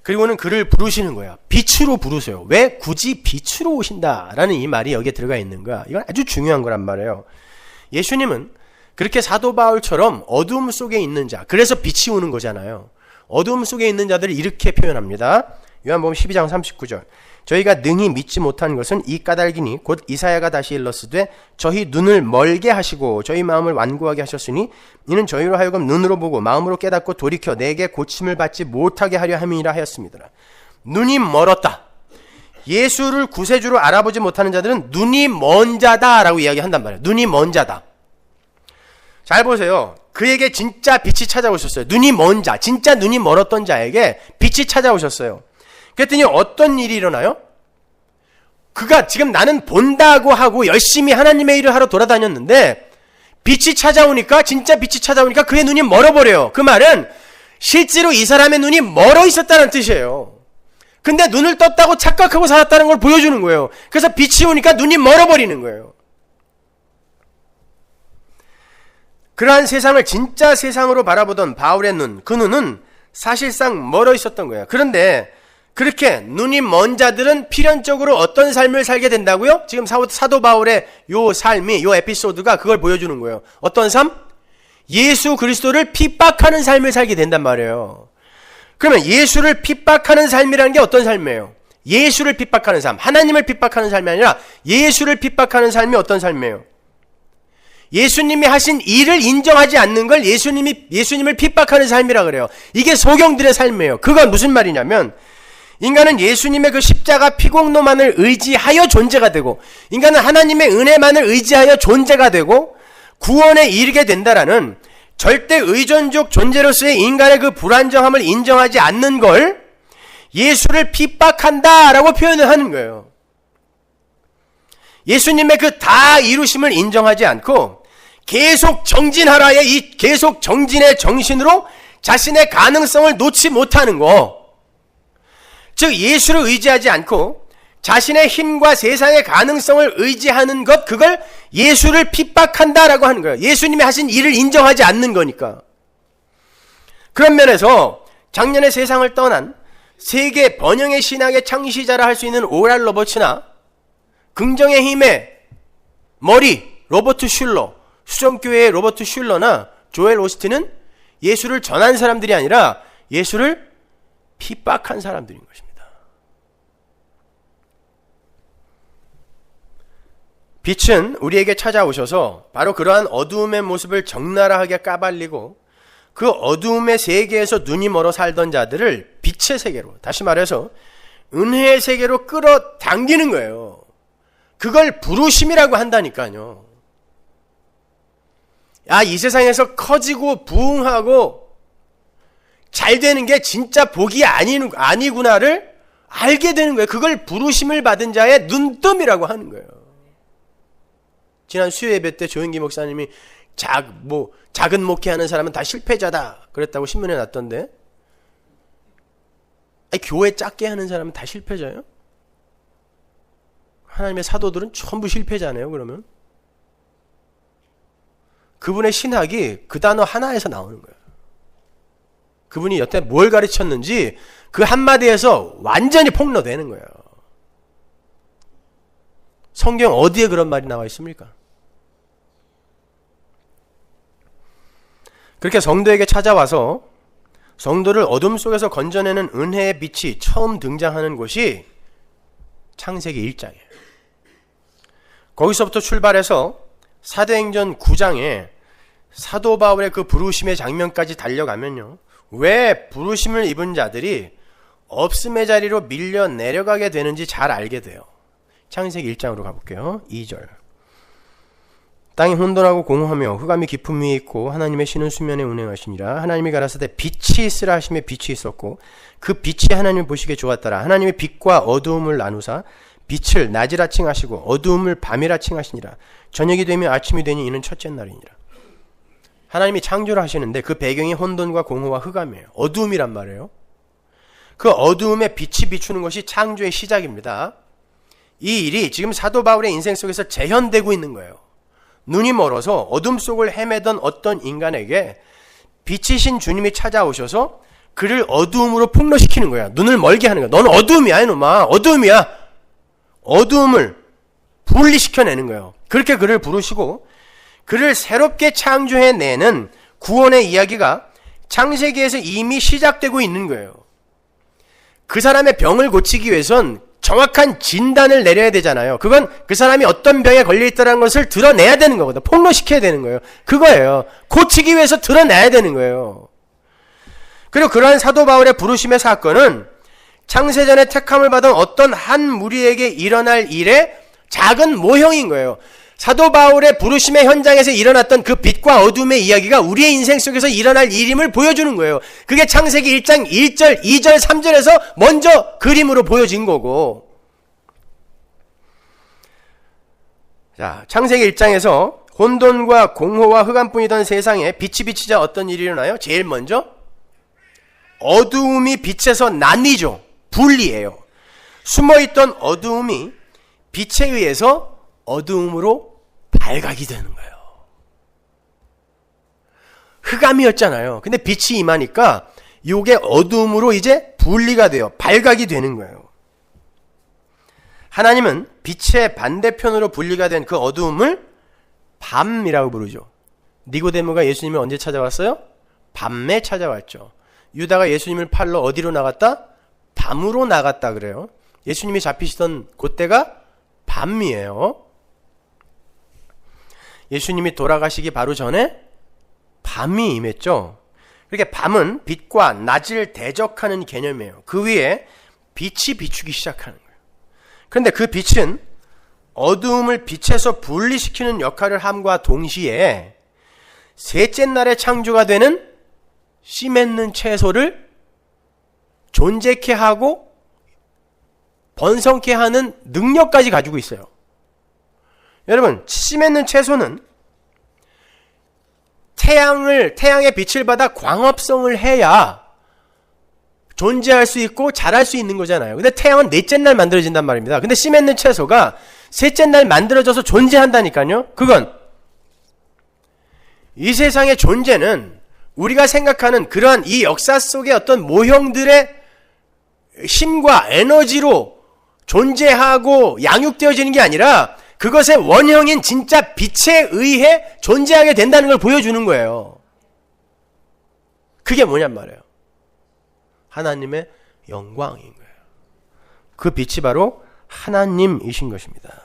그리고는 그를 부르시는 거야. 빛으로 부르세요. 왜 굳이 빛으로 오신다라는 이 말이 여기에 들어가 있는가? 이건 아주 중요한 거란 말이에요. 예수님은 그렇게 사도 바울처럼 어둠 속에 있는 자, 그래서 빛이 오는 거잖아요. 어둠 속에 있는 자들을 이렇게 표현합니다. 요한복음 12장 39절. 저희가 능히 믿지 못한 것은 이 까닭이니 곧 이사야가 다시 일렀으되 저희 눈을 멀게 하시고 저희 마음을 완고하게 하셨으니 이는 저희로 하여금 눈으로 보고 마음으로 깨닫고 돌이켜 내게 고침을 받지 못하게 하려 함이라 하였습니다. 눈이 멀었다. 예수를 구세주로 알아보지 못하는 자들은 눈이 먼 자다라고 이야기한단 말이에요. 눈이 먼 자다. 잘 보세요. 그에게 진짜 빛이 찾아오셨어요. 눈이 먼 자, 진짜 눈이 멀었던 자에게 빛이 찾아오셨어요. 그랬더니 어떤 일이 일어나요? 그가 지금 나는 본다고 하고 열심히 하나님의 일을 하러 돌아다녔는데 빛이 찾아오니까, 진짜 빛이 찾아오니까 그의 눈이 멀어버려요. 그 말은 실제로 이 사람의 눈이 멀어 있었다는 뜻이에요. 근데 눈을 떴다고 착각하고 살았다는 걸 보여주는 거예요. 그래서 빛이 오니까 눈이 멀어버리는 거예요. 그러한 세상을 진짜 세상으로 바라보던 바울의 눈, 그 눈은 사실상 멀어 있었던 거예요. 그런데 그렇게 눈이 먼 자들은 필연적으로 어떤 삶을 살게 된다고요? 지금 사도 바울의 요 삶이, 요 에피소드가 그걸 보여주는 거예요. 어떤 삶? 예수 그리스도를 핍박하는 삶을 살게 된단 말이에요. 그러면 예수를 핍박하는 삶이라는 게 어떤 삶이에요? 예수를 핍박하는 삶, 하나님을 핍박하는 삶이 아니라 예수를 핍박하는 삶이 어떤 삶이에요? 예수님이 하신 일을 인정하지 않는 걸 예수님을 핍박하는 삶이라 그래요. 이게 소경들의 삶이에요. 그건 무슨 말이냐면 인간은 예수님의 그 십자가 피공로만을 의지하여 존재가 되고, 인간은 하나님의 은혜만을 의지하여 존재가 되고 구원에 이르게 된다라는 절대 의존적 존재로서의 인간의 그 불안정함을 인정하지 않는 걸 예수를 핍박한다라고 표현을 하는 거예요. 예수님의 그 다 이루심을 인정하지 않고 계속 정진하라의 이 계속 정진의 정신으로 자신의 가능성을 놓지 못하는 거, 즉 예수를 의지하지 않고 자신의 힘과 세상의 가능성을 의지하는 것, 그걸 예수를 핍박한다라고 하는 거예요. 예수님이 하신 일을 인정하지 않는 거니까. 그런 면에서 작년에 세상을 떠난 세계 번영의 신학의 창시자라 할 수 있는 오랄 로버츠나 긍정의 힘의 머리 로버트 슐러, 수정교회의 로버트 슐러나 조엘 오스틴은 예수를 전한 사람들이 아니라 예수를 핍박한 사람들인 것입니다. 빛은 우리에게 찾아오셔서 바로 그러한 어두움의 모습을 적나라하게 까발리고 그 어두움의 세계에서 눈이 멀어 살던 자들을 빛의 세계로, 다시 말해서 은혜의 세계로 끌어당기는 거예요. 그걸 부르심이라고 한다니까요. 야, 이 세상에서 커지고 부흥하고 잘 되는 게 진짜 복이 아니구나를 알게 되는 거예요. 그걸 부르심을 받은 자의 눈뜸이라고 하는 거예요. 지난 수요 예배 때 조영기 목사님이 작은 목회하는 사람은 다 실패자다 그랬다고 신문에 났던데, 아니, 교회 작게 하는 사람은 다 실패자예요? 하나님의 사도들은 전부 실패자네요. 그러면 그분의 신학이 그 단어 하나에서 나오는 거예요. 그분이 여태 뭘 가르쳤는지 그 한마디에서 완전히 폭로되는 거예요. 성경 어디에 그런 말이 나와 있습니까? 그렇게 성도에게 찾아와서 성도를 어둠 속에서 건져내는 은혜의 빛이 처음 등장하는 곳이 창세기 1장이에요. 거기서부터 출발해서 사도행전 9장에 사도 바울의 그 부르심의 장면까지 달려가면요, 왜 부르심을 입은 자들이 없음의 자리로 밀려 내려가게 되는지 잘 알게 돼요. 창세기 1장으로 가볼게요. 2절. 땅이 혼돈하고 공허하며 흑암이 깊음 위에 있고 하나님의 신은 수면에 운행하시니라. 하나님이 가라사대 빛이 있으라 하시며 빛이 있었고 그 빛이 하나님을 보시기에 좋았더라. 하나님이 빛과 어두움을 나누사 빛을 낮이라 칭하시고 어두움을 밤이라 칭하시니라. 저녁이 되며 아침이 되니 이는 첫째 날이니라. 하나님이 창조를 하시는데 그 배경이 혼돈과 공허와 흑암이에요. 어두움이란 말이에요. 그 어두움에 빛이 비추는 것이 창조의 시작입니다. 이 일이 지금 사도 바울의 인생 속에서 재현되고 있는 거예요. 눈이 멀어서 어둠 속을 헤매던 어떤 인간에게 빛이신 주님이 찾아오셔서 그를 어두움으로 폭로시키는 거야. 눈을 멀게 하는 거야. 너는 어두움이야, 이놈아. 어두움이야. 어두움을 분리시켜내는 거예요. 그렇게 그를 부르시고 그를 새롭게 창조해내는 구원의 이야기가 창세기에서 이미 시작되고 있는 거예요. 그 사람의 병을 고치기 위해선 정확한 진단을 내려야 되잖아요. 그건 그 사람이 어떤 병에 걸려있다는 것을 드러내야 되는 거거든. 폭로시켜야 되는 거예요. 그거예요. 고치기 위해서 드러내야 되는 거예요. 그리고 그러한 사도 바울의 부르심의 사건은 창세전에 택함을 받은 어떤 한 무리에게 일어날 일의 작은 모형인 거예요. 사도 바울의 부르심의 현장에서 일어났던 그 빛과 어둠의 이야기가 우리의 인생 속에서 일어날 일임을 보여주는 거예요. 그게 창세기 1장 1절, 2절, 3절에서 먼저 그림으로 보여진 거고. 자, 창세기 1장에서 혼돈과 공허와 흑암뿐이던 세상에 빛이 비치자 어떤 일이 일어나요? 제일 먼저 어두움이 빛에서 나뉘죠. 분리해요. 숨어있던 어두움이 빛에 의해서 어두움으로 발각이 되는 거예요. 흑암이었잖아요. 근데 빛이 임하니까 이게 어두움으로 이제 분리가 돼요. 발각이 되는 거예요. 하나님은 빛의 반대편으로 분리가 된 그 어두움을 밤이라고 부르죠. 니고데모가 예수님을 언제 찾아왔어요? 밤에 찾아왔죠. 유다가 예수님을 팔러 어디로 나갔다? 밤으로 나갔다 그래요. 예수님이 잡히시던 그때가 밤이에요. 예수님이 돌아가시기 바로 전에 밤이 임했죠. 그렇게 밤은 빛과 낮을 대적하는 개념이에요. 그 위에 빛이 비추기 시작하는 거예요. 그런데 그 빛은 어두움을 빛에서 분리시키는 역할을 함과 동시에 셋째 날에 창조가 되는 씨 맺는 채소를 존재케 하고 번성케 하는 능력까지 가지고 있어요. 여러분, 씨 맺는 채소는 태양의 빛을 받아 광합성을 해야 존재할 수 있고 자랄 수 있는 거잖아요. 근데 태양은 넷째 날 만들어진단 말입니다. 근데 씨 맺는 채소가 셋째 날 만들어져서 존재한다니까요. 그건 이 세상의 존재는 우리가 생각하는 그러한 이 역사 속의 어떤 모형들의 힘과 에너지로 존재하고 양육되어지는 게 아니라 그것의 원형인 진짜 빛에 의해 존재하게 된다는 걸 보여주는 거예요. 그게 뭐냔 말이에요. 하나님의 영광인 거예요. 그 빛이 바로 하나님이신 것입니다.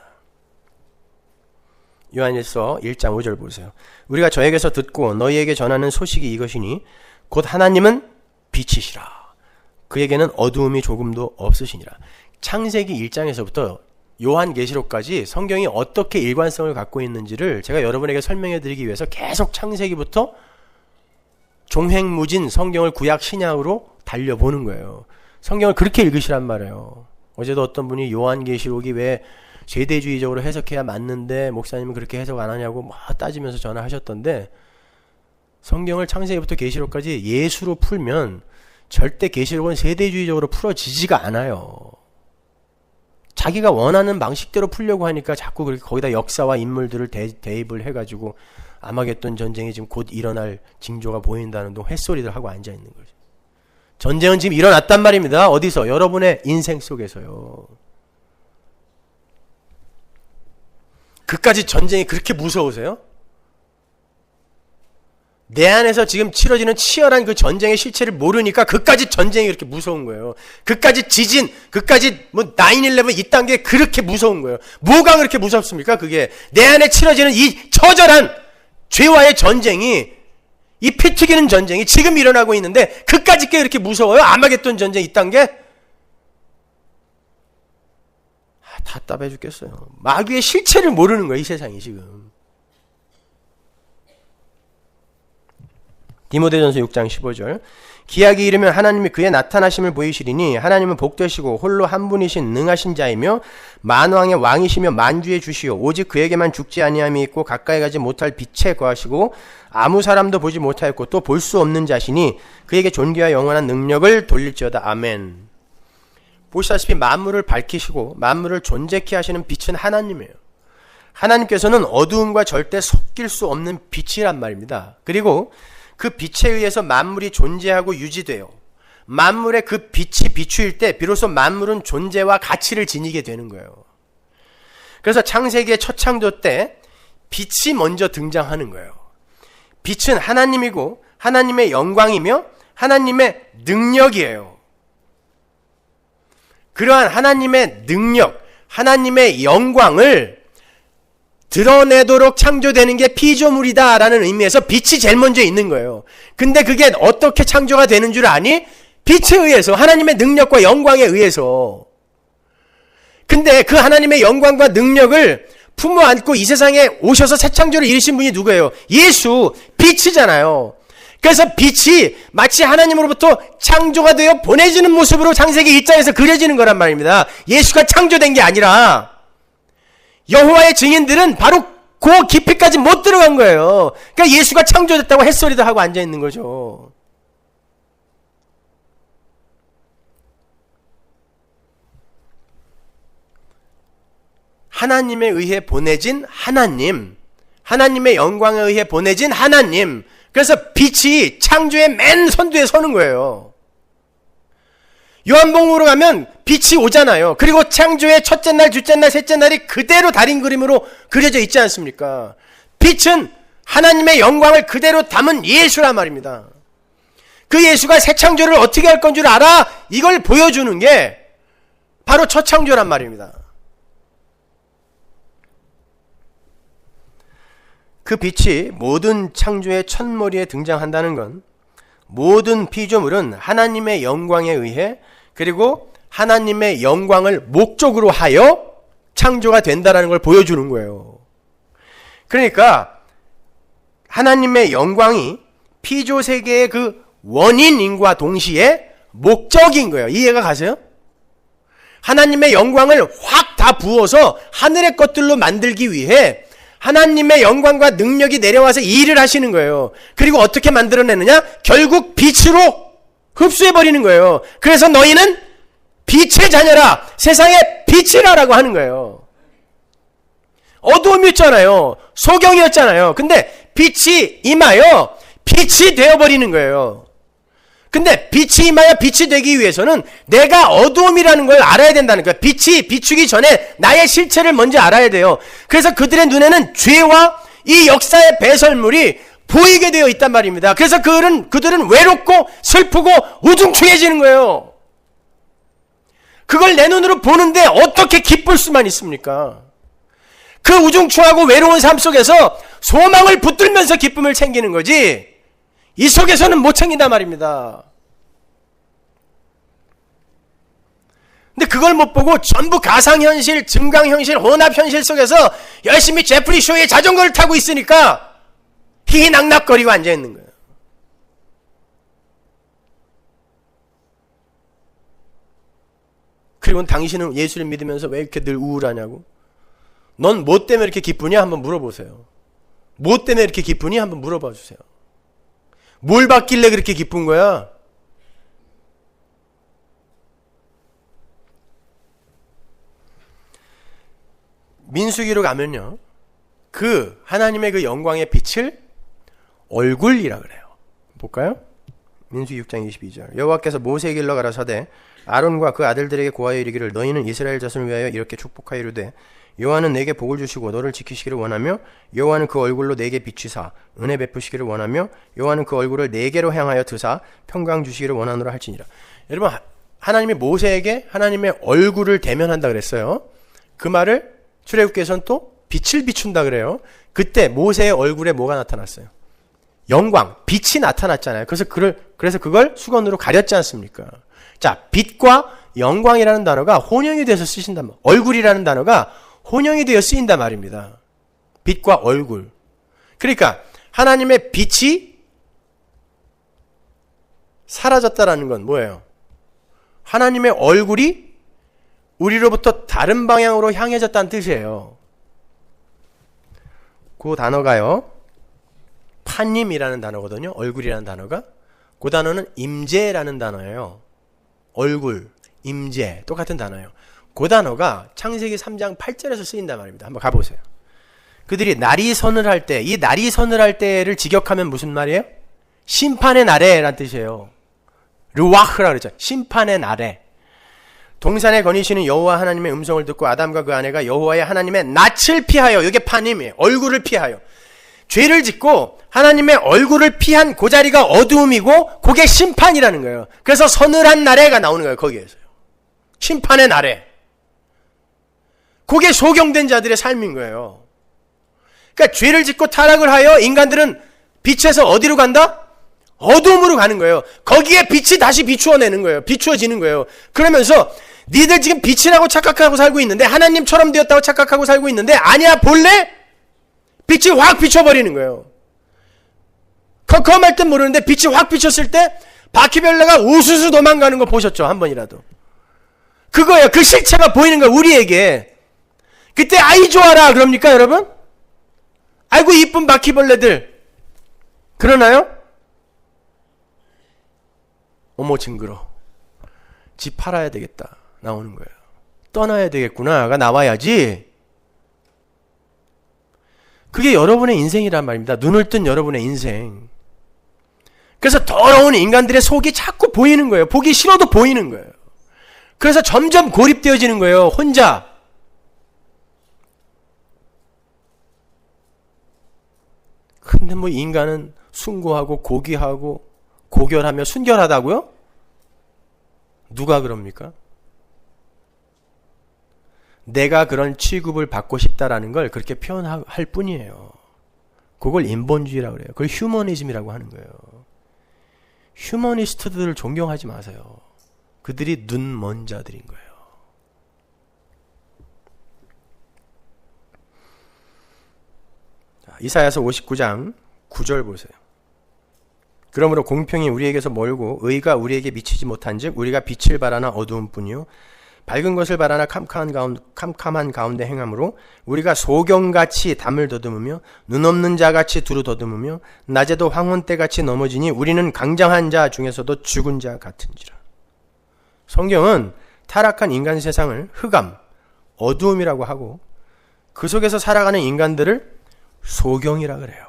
요한일서 1장 5절 보세요. 우리가 저에게서 듣고 너희에게 전하는 소식이 이것이니 곧 하나님은 빛이시라. 그에게는 어두움이 조금도 없으시니라. 창세기 1장에서부터 요한계시록까지 성경이 어떻게 일관성을 갖고 있는지를 제가 여러분에게 설명해 드리기 위해서 계속 창세기부터 종횡무진 성경을 구약 신약으로 달려보는 거예요. 성경을 그렇게 읽으시란 말이에요. 어제도 어떤 분이 요한계시록이 왜 세대주의적으로 해석해야 맞는데 목사님은 그렇게 해석 안 하냐고 막 따지면서 전화하셨던데, 성경을 창세기부터 계시록까지 예수로 풀면 절대 계시록은 세대주의적으로 풀어지지가 않아요. 자기가 원하는 방식대로 풀려고 하니까 자꾸 그렇게 거기다 역사와 인물들을 대입을 해가지고 아마겟돈 전쟁이 지금 곧 일어날 징조가 보인다는 동 햇소리들 하고 앉아있는 거죠. 전쟁은 지금 일어났단 말입니다. 어디서? 여러분의 인생 속에서요. 그까지 전쟁이 그렇게 무서우세요? 내 안에서 지금 치러지는 치열한 그 전쟁의 실체를 모르니까 그까지 전쟁이 그렇게 무서운 거예요. 그까지 지진, 그까지 9/11 이딴 게 그렇게 무서운 거예요. 뭐가 그렇게 무섭습니까? 그게 내 안에 치러지는 이 처절한 죄와의 전쟁이, 이 피 튀기는 전쟁이 지금 일어나고 있는데 그까지 게 그렇게 무서워요? 아마겟돈 전쟁 이딴 게? 답답해 죽겠어요. 마귀의 실체를 모르는 거예요, 이 세상이 지금. 디모데전서 6장 15절. 기약이 이르면 하나님이 그의 나타나심을 보이시리니 하나님은 복되시고 홀로 한 분이신 능하신 자이며 만왕의 왕이시며 만주의 주시오. 오직 그에게만 죽지 아니함이 있고 가까이 가지 못할 빛에 거하시고 아무 사람도 보지 못하였고 또 볼 수 없는 자시니 그에게 존귀와 영원한 능력을 돌릴지어다. 아멘. 보시다시피 만물을 밝히시고 만물을 존재케 하시는 빛은 하나님이에요. 하나님께서는 어두움과 절대 섞일 수 없는 빛이란 말입니다. 그리고 그 빛에 의해서 만물이 존재하고 유지돼요. 만물의 그 빛이 비추일 때 비로소 만물은 존재와 가치를 지니게 되는 거예요. 그래서 창세기의 첫 창조 때 빛이 먼저 등장하는 거예요. 빛은 하나님이고 하나님의 영광이며 하나님의 능력이에요. 그러한 하나님의 능력, 하나님의 영광을 드러내도록 창조되는 게 피조물이다라는 의미에서 빛이 제일 먼저 있는 거예요. 근데 그게 어떻게 창조가 되는 줄 아니? 빛에 의해서, 하나님의 능력과 영광에 의해서. 근데 그 하나님의 영광과 능력을 품어 안고 이 세상에 오셔서 새 창조를 이루신 분이 누구예요? 예수, 빛이잖아요. 그래서 빛이 마치 하나님으로부터 창조가 되어 보내지는 모습으로 창세기 1장에서 그려지는 거란 말입니다. 예수가 창조된 게 아니라 여호와의 증인들은 바로 그 깊이까지 못 들어간 거예요. 그러니까 예수가 창조됐다고 햇소리도 하고 앉아 있는 거죠. 하나님에 의해 보내진 하나님, 하나님의 영광에 의해 보내진 하나님. 그래서 빛이 창조의 맨 선두에 서는 거예요. 요한복음으로 가면 빛이 오잖아요. 그리고 창조의 첫째 날, 둘째 날, 셋째 날이 그대로 달인 그림으로 그려져 있지 않습니까? 빛은 하나님의 영광을 그대로 담은 예수란 말입니다. 그 예수가 새 창조를 어떻게 할 건 줄 알아? 이걸 보여주는 게 바로 첫 창조란 말입니다. 그 빛이 모든 창조의 첫머리에 등장한다는 건 모든 피조물은 하나님의 영광에 의해 그리고 하나님의 영광을 목적으로 하여 창조가 된다는 걸 보여주는 거예요. 그러니까 하나님의 영광이 피조 세계의 그 원인인과 동시에 목적인 거예요. 이해가 가세요? 하나님의 영광을 확 다 부어서 하늘의 것들로 만들기 위해 하나님의 영광과 능력이 내려와서 일을 하시는 거예요. 그리고 어떻게 만들어내느냐? 결국 빛으로 흡수해버리는 거예요. 그래서 너희는 빛의 자녀라, 세상의 빛이라라고 하는 거예요. 어두움이었잖아요. 소경이었잖아요. 근데 빛이 임하여 빛이 되어버리는 거예요. 근데 빛이 임하여 빛이 되기 위해서는 내가 어두움이라는 걸 알아야 된다는 거예요. 빛이 비추기 전에 나의 실체를 먼저 알아야 돼요. 그래서 그들의 눈에는 죄와 이 역사의 배설물이 보이게 되어 있단 말입니다. 그래서 그들은 외롭고 슬프고 우중충해지는 거예요. 그걸 내 눈으로 보는데 어떻게 기쁠 수만 있습니까? 그 우중충하고 외로운 삶 속에서 소망을 붙들면서 기쁨을 챙기는 거지, 이 속에서는 못 챙긴단 말입니다. 근데 그걸 못 보고 전부 가상현실, 증강현실, 혼합현실 속에서 열심히 제프리 쇼의 자전거를 타고 있으니까 희희낙낙거리고 앉아있는 거예요. 그리고 당신은 예수를 믿으면서 왜 이렇게 늘 우울하냐고? 넌 뭐 때문에 이렇게 기쁘냐? 한번 물어보세요. 뭐 때문에 이렇게 기쁘니? 한번 물어봐 주세요. 뭘 받길래 그렇게 기쁜 거야? 민수기로 가면요, 그 하나님의 그 영광의 빛을 얼굴이라 그래요. 볼까요? 민수기 6장 22절. 여호와께서 모세에게 일러 가라사대 아론과 그 아들들에게 고하여 이르기를 너희는 이스라엘 자손을 위하여 이렇게 축복하여 이르되 여호와는 내게 복을 주시고 너를 지키시기를 원하며 여호와는 그 얼굴로 내게 비추사 은혜 베푸시기를 원하며 여호와는 그 얼굴을 내게로 향하여 드사 평강 주시기를 원하노라 할지니라. 여러분, 하나님이 모세에게 하나님의 얼굴을 대면한다 그랬어요. 그 말을 출애굽기에서는 또 빛을 비춘다 그래요. 그때 모세의 얼굴에 뭐가 나타났어요? 영광, 빛이 나타났잖아요. 그래서 그걸 수건으로 가렸지 않습니까? 자, 빛과 영광이라는 단어가 혼용이 돼서 쓰신단 말이에요. 얼굴이라는 단어가 혼용이 되어 쓰인단 말입니다. 빛과 얼굴. 그러니까 하나님의 빛이 사라졌다라는 건 뭐예요? 하나님의 얼굴이 우리로부터 다른 방향으로 향해졌다는 뜻이에요. 그 단어가요, 파님이라는 단어거든요. 얼굴이라는 단어가. 그 단어는 임재라는 단어예요. 얼굴, 임재, 똑같은 단어예요. 그 단어가 창세기 3장 8절에서 쓰인단 말입니다. 한번 가보세요. 그들이 날이 서늘할 때, 이 날이 서늘할 때를 직역하면 무슨 말이에요? 심판의 날에라는 뜻이에요. 르와흐라 그랬죠. 심판의 날에. 동산에 거니시는 여호와 하나님의 음성을 듣고 아담과 그 아내가 여호와의 하나님의 낯을 피하여, 이게 파님이에요. 얼굴을 피하여. 죄를 짓고 하나님의 얼굴을 피한 그 자리가 어두움이고 그게 심판이라는 거예요. 그래서 서늘한 날에가 나오는 거예요. 거기에서요. 심판의 날에. 그게 소경된 자들의 삶인 거예요. 그러니까 죄를 짓고 타락을 하여 인간들은 빛에서 어디로 간다? 어둠으로 가는 거예요. 거기에 빛이 다시 비추어내는 거예요. 비추어지는 거예요. 그러면서 니들 지금 빛이라고 착각하고 살고 있는데, 하나님처럼 되었다고 착각하고 살고 있는데, 아니야, 본래 빛이 확 비춰버리는 거예요. 컴컴할 땐 모르는데 빛이 확 비쳤을 때 바퀴벌레가 우수수 도망가는 거 보셨죠? 한 번이라도. 그거예요. 그 실체가 보이는 거예요. 우리에게. 그때 아이 좋아라 그럽니까 여러분? 아이고 이쁜 바퀴벌레들. 그러나요? 어머 징그러. 집 팔아야 되겠다. 나오는 거예요. 떠나야 되겠구나가 나와야지. 그게 여러분의 인생이란 말입니다. 눈을 뜬 여러분의 인생. 그래서 더러운 인간들의 속이 자꾸 보이는 거예요. 보기 싫어도 보이는 거예요. 그래서 점점 고립되어지는 거예요. 혼자. 근데 뭐 인간은 숭고하고 고귀하고 고결하며 순결하다고요? 누가 그럽니까? 내가 그런 취급을 받고 싶다라는 걸 그렇게 표현할 뿐이에요. 그걸 인본주의라고 그래요. 그걸 휴머니즘이라고 하는 거예요. 휴머니스트들을 존경하지 마세요. 그들이 눈 먼 자들인 거예요. 이사야서 59장 9절 보세요. 그러므로 공평이 우리에게서 멀고 의가 우리에게 미치지 못한즉 우리가 빛을 바라나 어두운 뿐이요 밝은 것을 바라나 캄캄한 가운데 행함으로 우리가 소경같이 담을 더듬으며 눈 없는 자같이 두루 더듬으며 낮에도 황혼때같이 넘어지니 우리는 강장한 자 중에서도 죽은 자 같은지라. 성경은 타락한 인간 세상을 흑암, 어두움이라고 하고 그 속에서 살아가는 인간들을 소경이라 그래요.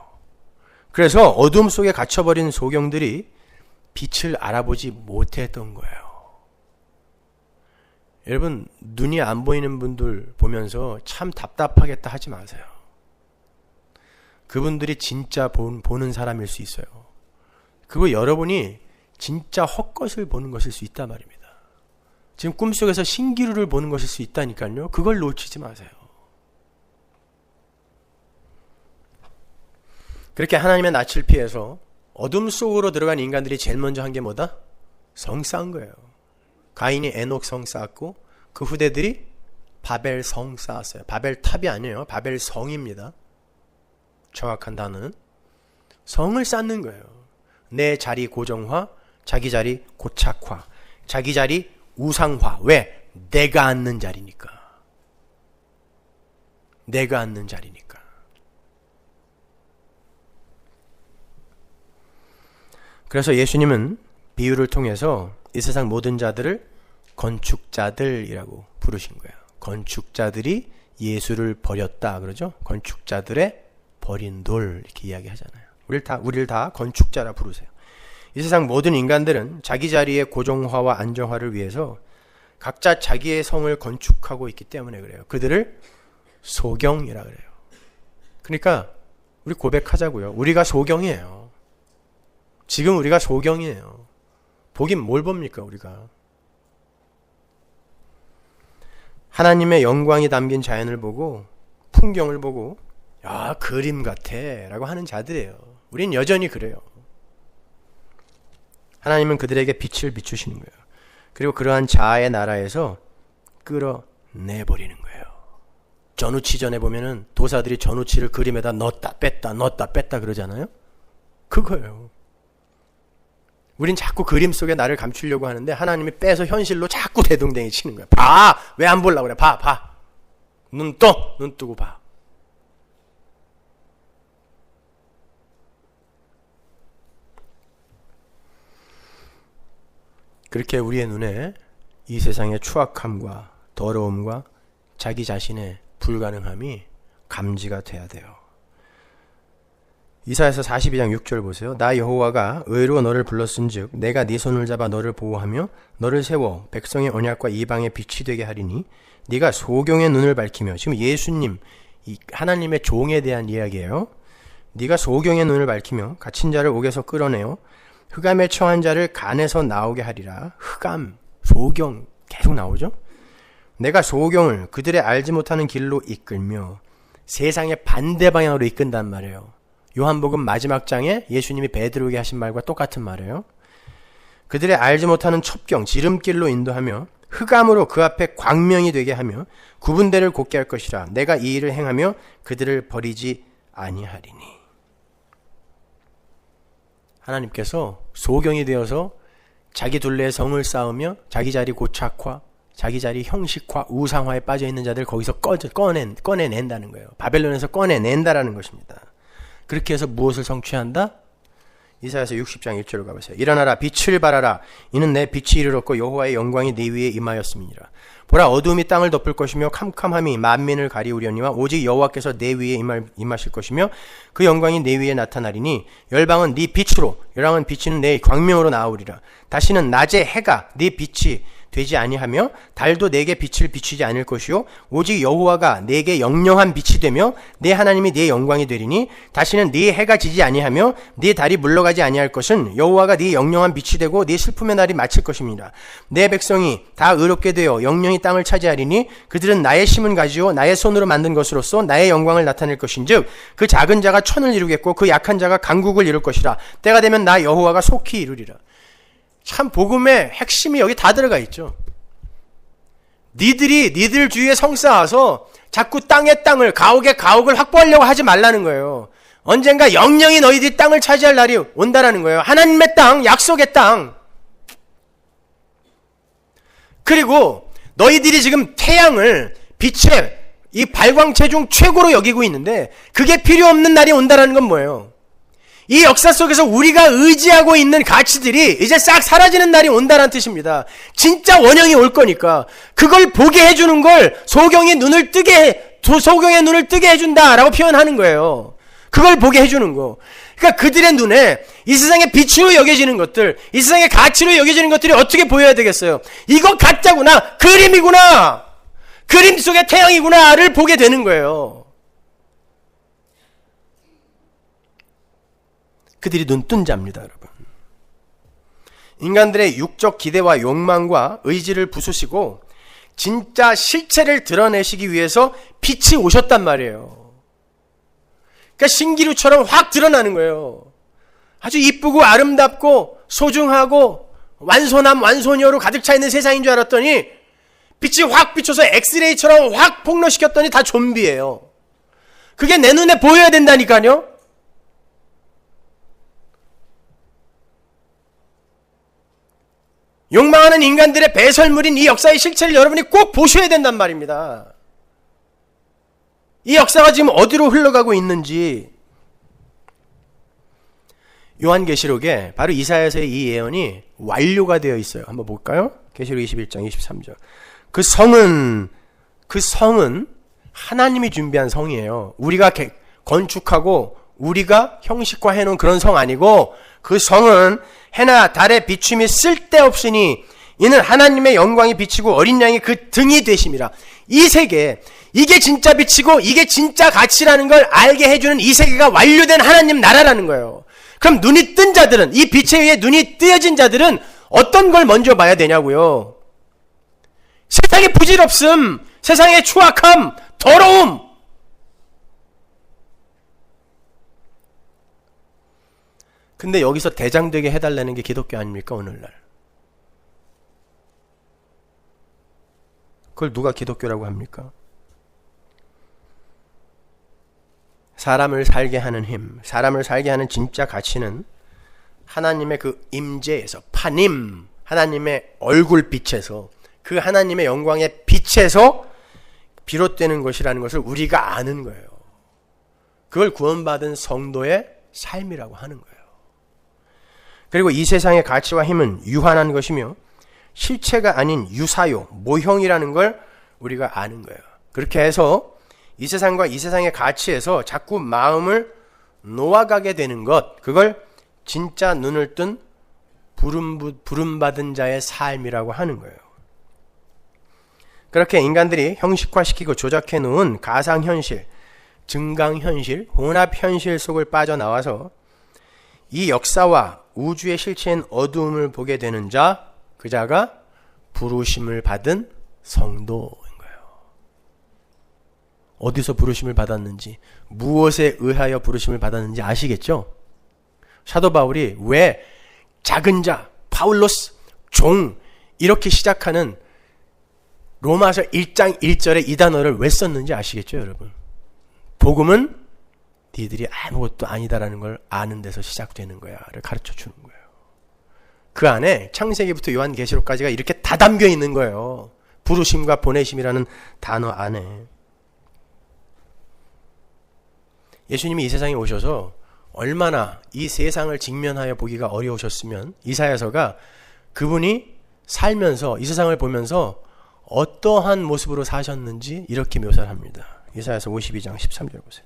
그래서 어둠 속에 갇혀버린 소경들이 빛을 알아보지 못했던 거예요. 여러분, 눈이 안 보이는 분들 보면서 참 답답하겠다 하지 마세요. 그분들이 진짜 보는 사람일 수 있어요. 그거 여러분이 진짜 헛것을 보는 것일 수 있단 말입니다. 지금 꿈속에서 신기루를 보는 것일 수 있다니까요. 그걸 놓치지 마세요. 그렇게 하나님의 낯을 피해서 어둠 속으로 들어간 인간들이 제일 먼저 한 게 뭐다? 성 쌓은 거예요. 가인이 에녹 성 쌓았고 그 후대들이 바벨 성 쌓았어요. 바벨 탑이 아니에요. 바벨 성입니다. 정확한 단어는 성을 쌓는 거예요. 내 자리 고정화, 자기 자리 고착화, 자기 자리 우상화. 왜? 내가 앉는 자리니까. 내가 앉는 자리니까. 그래서 예수님은 비유를 통해서 이 세상 모든 자들을 건축자들이라고 부르신 거예요. 건축자들이 예수를 버렸다 그러죠. 건축자들의 버린 돌 이렇게 이야기하잖아요. 우리를 다 건축자라 부르세요. 이 세상 모든 인간들은 자기 자리의 고정화와 안정화를 위해서 각자 자기의 성을 건축하고 있기 때문에 그래요. 그들을 소경이라 그래요. 그러니까 우리 고백하자고요. 우리가 소경이에요. 지금 우리가 소경이에요. 보긴 뭘 봅니까 우리가. 하나님의 영광이 담긴 자연을 보고 풍경을 보고 야 그림 같아 라고 하는 자들이에요. 우린 여전히 그래요. 하나님은 그들에게 빛을 비추시는 거예요. 그리고 그러한 자아의 나라에서 끌어내버리는 거예요. 전우치전에 보면은 도사들이 전우치를 그림에다 넣었다 뺐다 그러잖아요. 그거예요. 우린 자꾸 그림 속에 나를 감추려고 하는데 하나님이 빼서 현실로 자꾸 대동댕이 치는 거야. 봐! 왜 안 보려고 그래? 봐! 눈 뜨고 봐. 그렇게 우리의 눈에 이 세상의 추악함과 더러움과 자기 자신의 불가능함이 감지가 돼야 돼요. 이사야서 42장 6절 보세요. 나 여호와가 의로 너를 불렀은즉 내가 네 손을 잡아 너를 보호하며 너를 세워 백성의 언약과 이방의 빛이 되게 하리니 네가 소경의 눈을 밝히며 지금 예수님 하나님의 종에 대한 이야기예요. 네가 소경의 눈을 밝히며 갇힌 자를 옥에서 끌어내어 흑암에 처한 자를 간에서 나오게 하리라. 흑암, 소경 계속 나오죠. 내가 소경을 그들의 알지 못하는 길로 이끌며 세상의 반대 방향으로 이끈단 말이에요. 요한복음 마지막 장에 예수님이 베드로에게 하신 말과 똑같은 말이에요. 그들의 알지 못하는 첩경 지름길로 인도하며 흑암으로 그 앞에 광명이 되게 하며 구분대를 곧게 할 것이라. 내가 이 일을 행하며 그들을 버리지 아니하리니. 하나님께서 소경이 되어서 자기 둘레에 성을 쌓으며 자기 자리 고착화, 자기 자리 형식화, 우상화에 빠져있는 자들 거기서 꺼내낸다는 거예요. 바벨론에서 꺼내낸다라는 것입니다. 그렇게 해서 무엇을 성취한다? 이사야서 60장 1절로 가보세요. 일어나라 빛을 발하라. 이는 내 빛이 이르렀고 여호와의 영광이 네 위에 임하였음이니라. 보라 어두움이 땅을 덮을 것이며 캄캄함이 만민을 가리우려니와 오직 여호와께서 내 위에 임하실 것이며 그 영광이 내 위에 나타나리니 열방은 네 빛으로 열방은 비치는 내 광명으로 나오리라. 다시는 낮에 해가 네 빛이 되지 아니하며 달도 내게 빛을 비추지 않을 것이요 오직 여호와가 내게 영영한 빛이 되며 내 하나님이 네 영광이 되리니 다시는 네 해가 지지 아니하며 네 달이 물러가지 아니할 것은 여호와가 네 영영한 빛이 되고 네 슬픔의 날이 마칠 것입니다. 내 백성이 다 의롭게 되어 영영이 땅을 차지하리니 그들은 나의 심은 가지요 나의 손으로 만든 것으로서 나의 영광을 나타낼 것인즉 그 작은 자가 천을 이루겠고 그 약한 자가 강국을 이룰 것이라. 때가 되면 나 여호와가 속히 이루리라. 참 복음의 핵심이 여기 다 들어가 있죠. 니들 주위에 성 쌓아서 자꾸 땅의 땅을 가옥의 가옥을 확보하려고 하지 말라는 거예요. 언젠가 영영이 너희들이 땅을 차지할 날이 온다라는 거예요. 하나님의 땅, 약속의 땅. 그리고 너희들이 지금 태양을 빛의 이 발광체 중 최고로 여기고 있는데 그게 필요 없는 날이 온다라는 건 뭐예요? 이 역사 속에서 우리가 의지하고 있는 가치들이 이제 싹 사라지는 날이 온다는 뜻입니다. 진짜 원형이 올 거니까 그걸 보게 해주는 걸 소경의 눈을 뜨게 해준다라고 표현하는 거예요. 그걸 보게 해주는 거. 그러니까 그들의 눈에 이 세상의 빛으로 여겨지는 것들, 이 세상의 가치로 여겨지는 것들이 어떻게 보여야 되겠어요? 이거 가짜구나, 그림이구나, 그림 속의 태양이구나를 보게 되는 거예요. 그들이 눈뜬 자입니다, 여러분. 인간들의 육적 기대와 욕망과 의지를 부수시고 진짜 실체를 드러내시기 위해서 빛이 오셨단 말이에요. 그러니까 신기루처럼 확 드러나는 거예요. 아주 이쁘고 아름답고 소중하고 완소남 완소녀로 가득 차 있는 세상인 줄 알았더니 빛이 확 비춰서 엑스레이처럼 확 폭로시켰더니 다 좀비예요. 그게 내 눈에 보여야 된다니까요. 욕망하는 인간들의 배설물인 이 역사의 실체를 여러분이 꼭 보셔야 된단 말입니다. 이 역사가 지금 어디로 흘러가고 있는지. 요한계시록에 바로 이사야서의 이 예언이 완료가 되어 있어요. 한번 볼까요? 계시록 21장 23절. 그 성은 하나님이 준비한 성이에요. 우리가 건축하고 우리가 형식화해 놓은 그런 성 아니고 그 성은 해나 달의 비춤이 쓸데없으니 이는 하나님의 영광이 비치고 어린 양이 그 등이 되심이라. 이 세계, 이게 진짜 빛이고 이게 진짜 가치라는 걸 알게 해주는 이 세계가 완료된 하나님 나라라는 거예요. 그럼 눈이 뜬 자들은, 이 빛에 의해 눈이 뜨여진 자들은 어떤 걸 먼저 봐야 되냐고요? 세상의 부질없음, 세상의 추악함, 더러움. 근데 여기서 대장되게 해달라는 게 기독교 아닙니까, 오늘날? 그걸 누가 기독교라고 합니까? 사람을 살게 하는 힘, 사람을 살게 하는 진짜 가치는 하나님의 그 임재에서, 파님, 하나님의 얼굴빛에서, 그 하나님의 영광의 빛에서 비롯되는 것이라는 것을 우리가 아는 거예요. 그걸 구원받은 성도의 삶이라고 하는 거예요. 그리고 이 세상의 가치와 힘은 유한한 것이며 실체가 아닌 유사요, 모형이라는 걸 우리가 아는 거예요. 그렇게 해서 이 세상과 이 세상의 가치에서 자꾸 마음을 놓아가게 되는 것, 그걸 진짜 눈을 뜬 부름받은 자의 삶이라고 하는 거예요. 그렇게 인간들이 형식화시키고 조작해 놓은 가상현실, 증강현실, 혼합현실 속을 빠져나와서 이 역사와 우주의 실체인 어두움을 보게 되는 자, 그 자가 부르심을 받은 성도. 어디서 부르심을 받았는지, 무엇에 의하여 부르심을 받았는지 아시겠죠? 사도 바울이 왜 작은 자, 파울로스, 종 이렇게 시작하는 로마서 1장 1절에 이 단어를 왜 썼는지 아시겠죠, 여러분? 복음은 니들이 아무것도 아니다라는 걸 아는 데서 시작되는 거야를 가르쳐 주는 거예요. 그 안에 창세기부터 요한계시록까지가 이렇게 다 담겨 있는 거예요. 부르심과 보내심이라는 단어 안에. 예수님이 이 세상에 오셔서 얼마나 이 세상을 직면하여 보기가 어려우셨으면 이사야서가 그분이 살면서 이 세상을 보면서 어떠한 모습으로 사셨는지 이렇게 묘사를 합니다. 이사야서 52장 13절 보세요.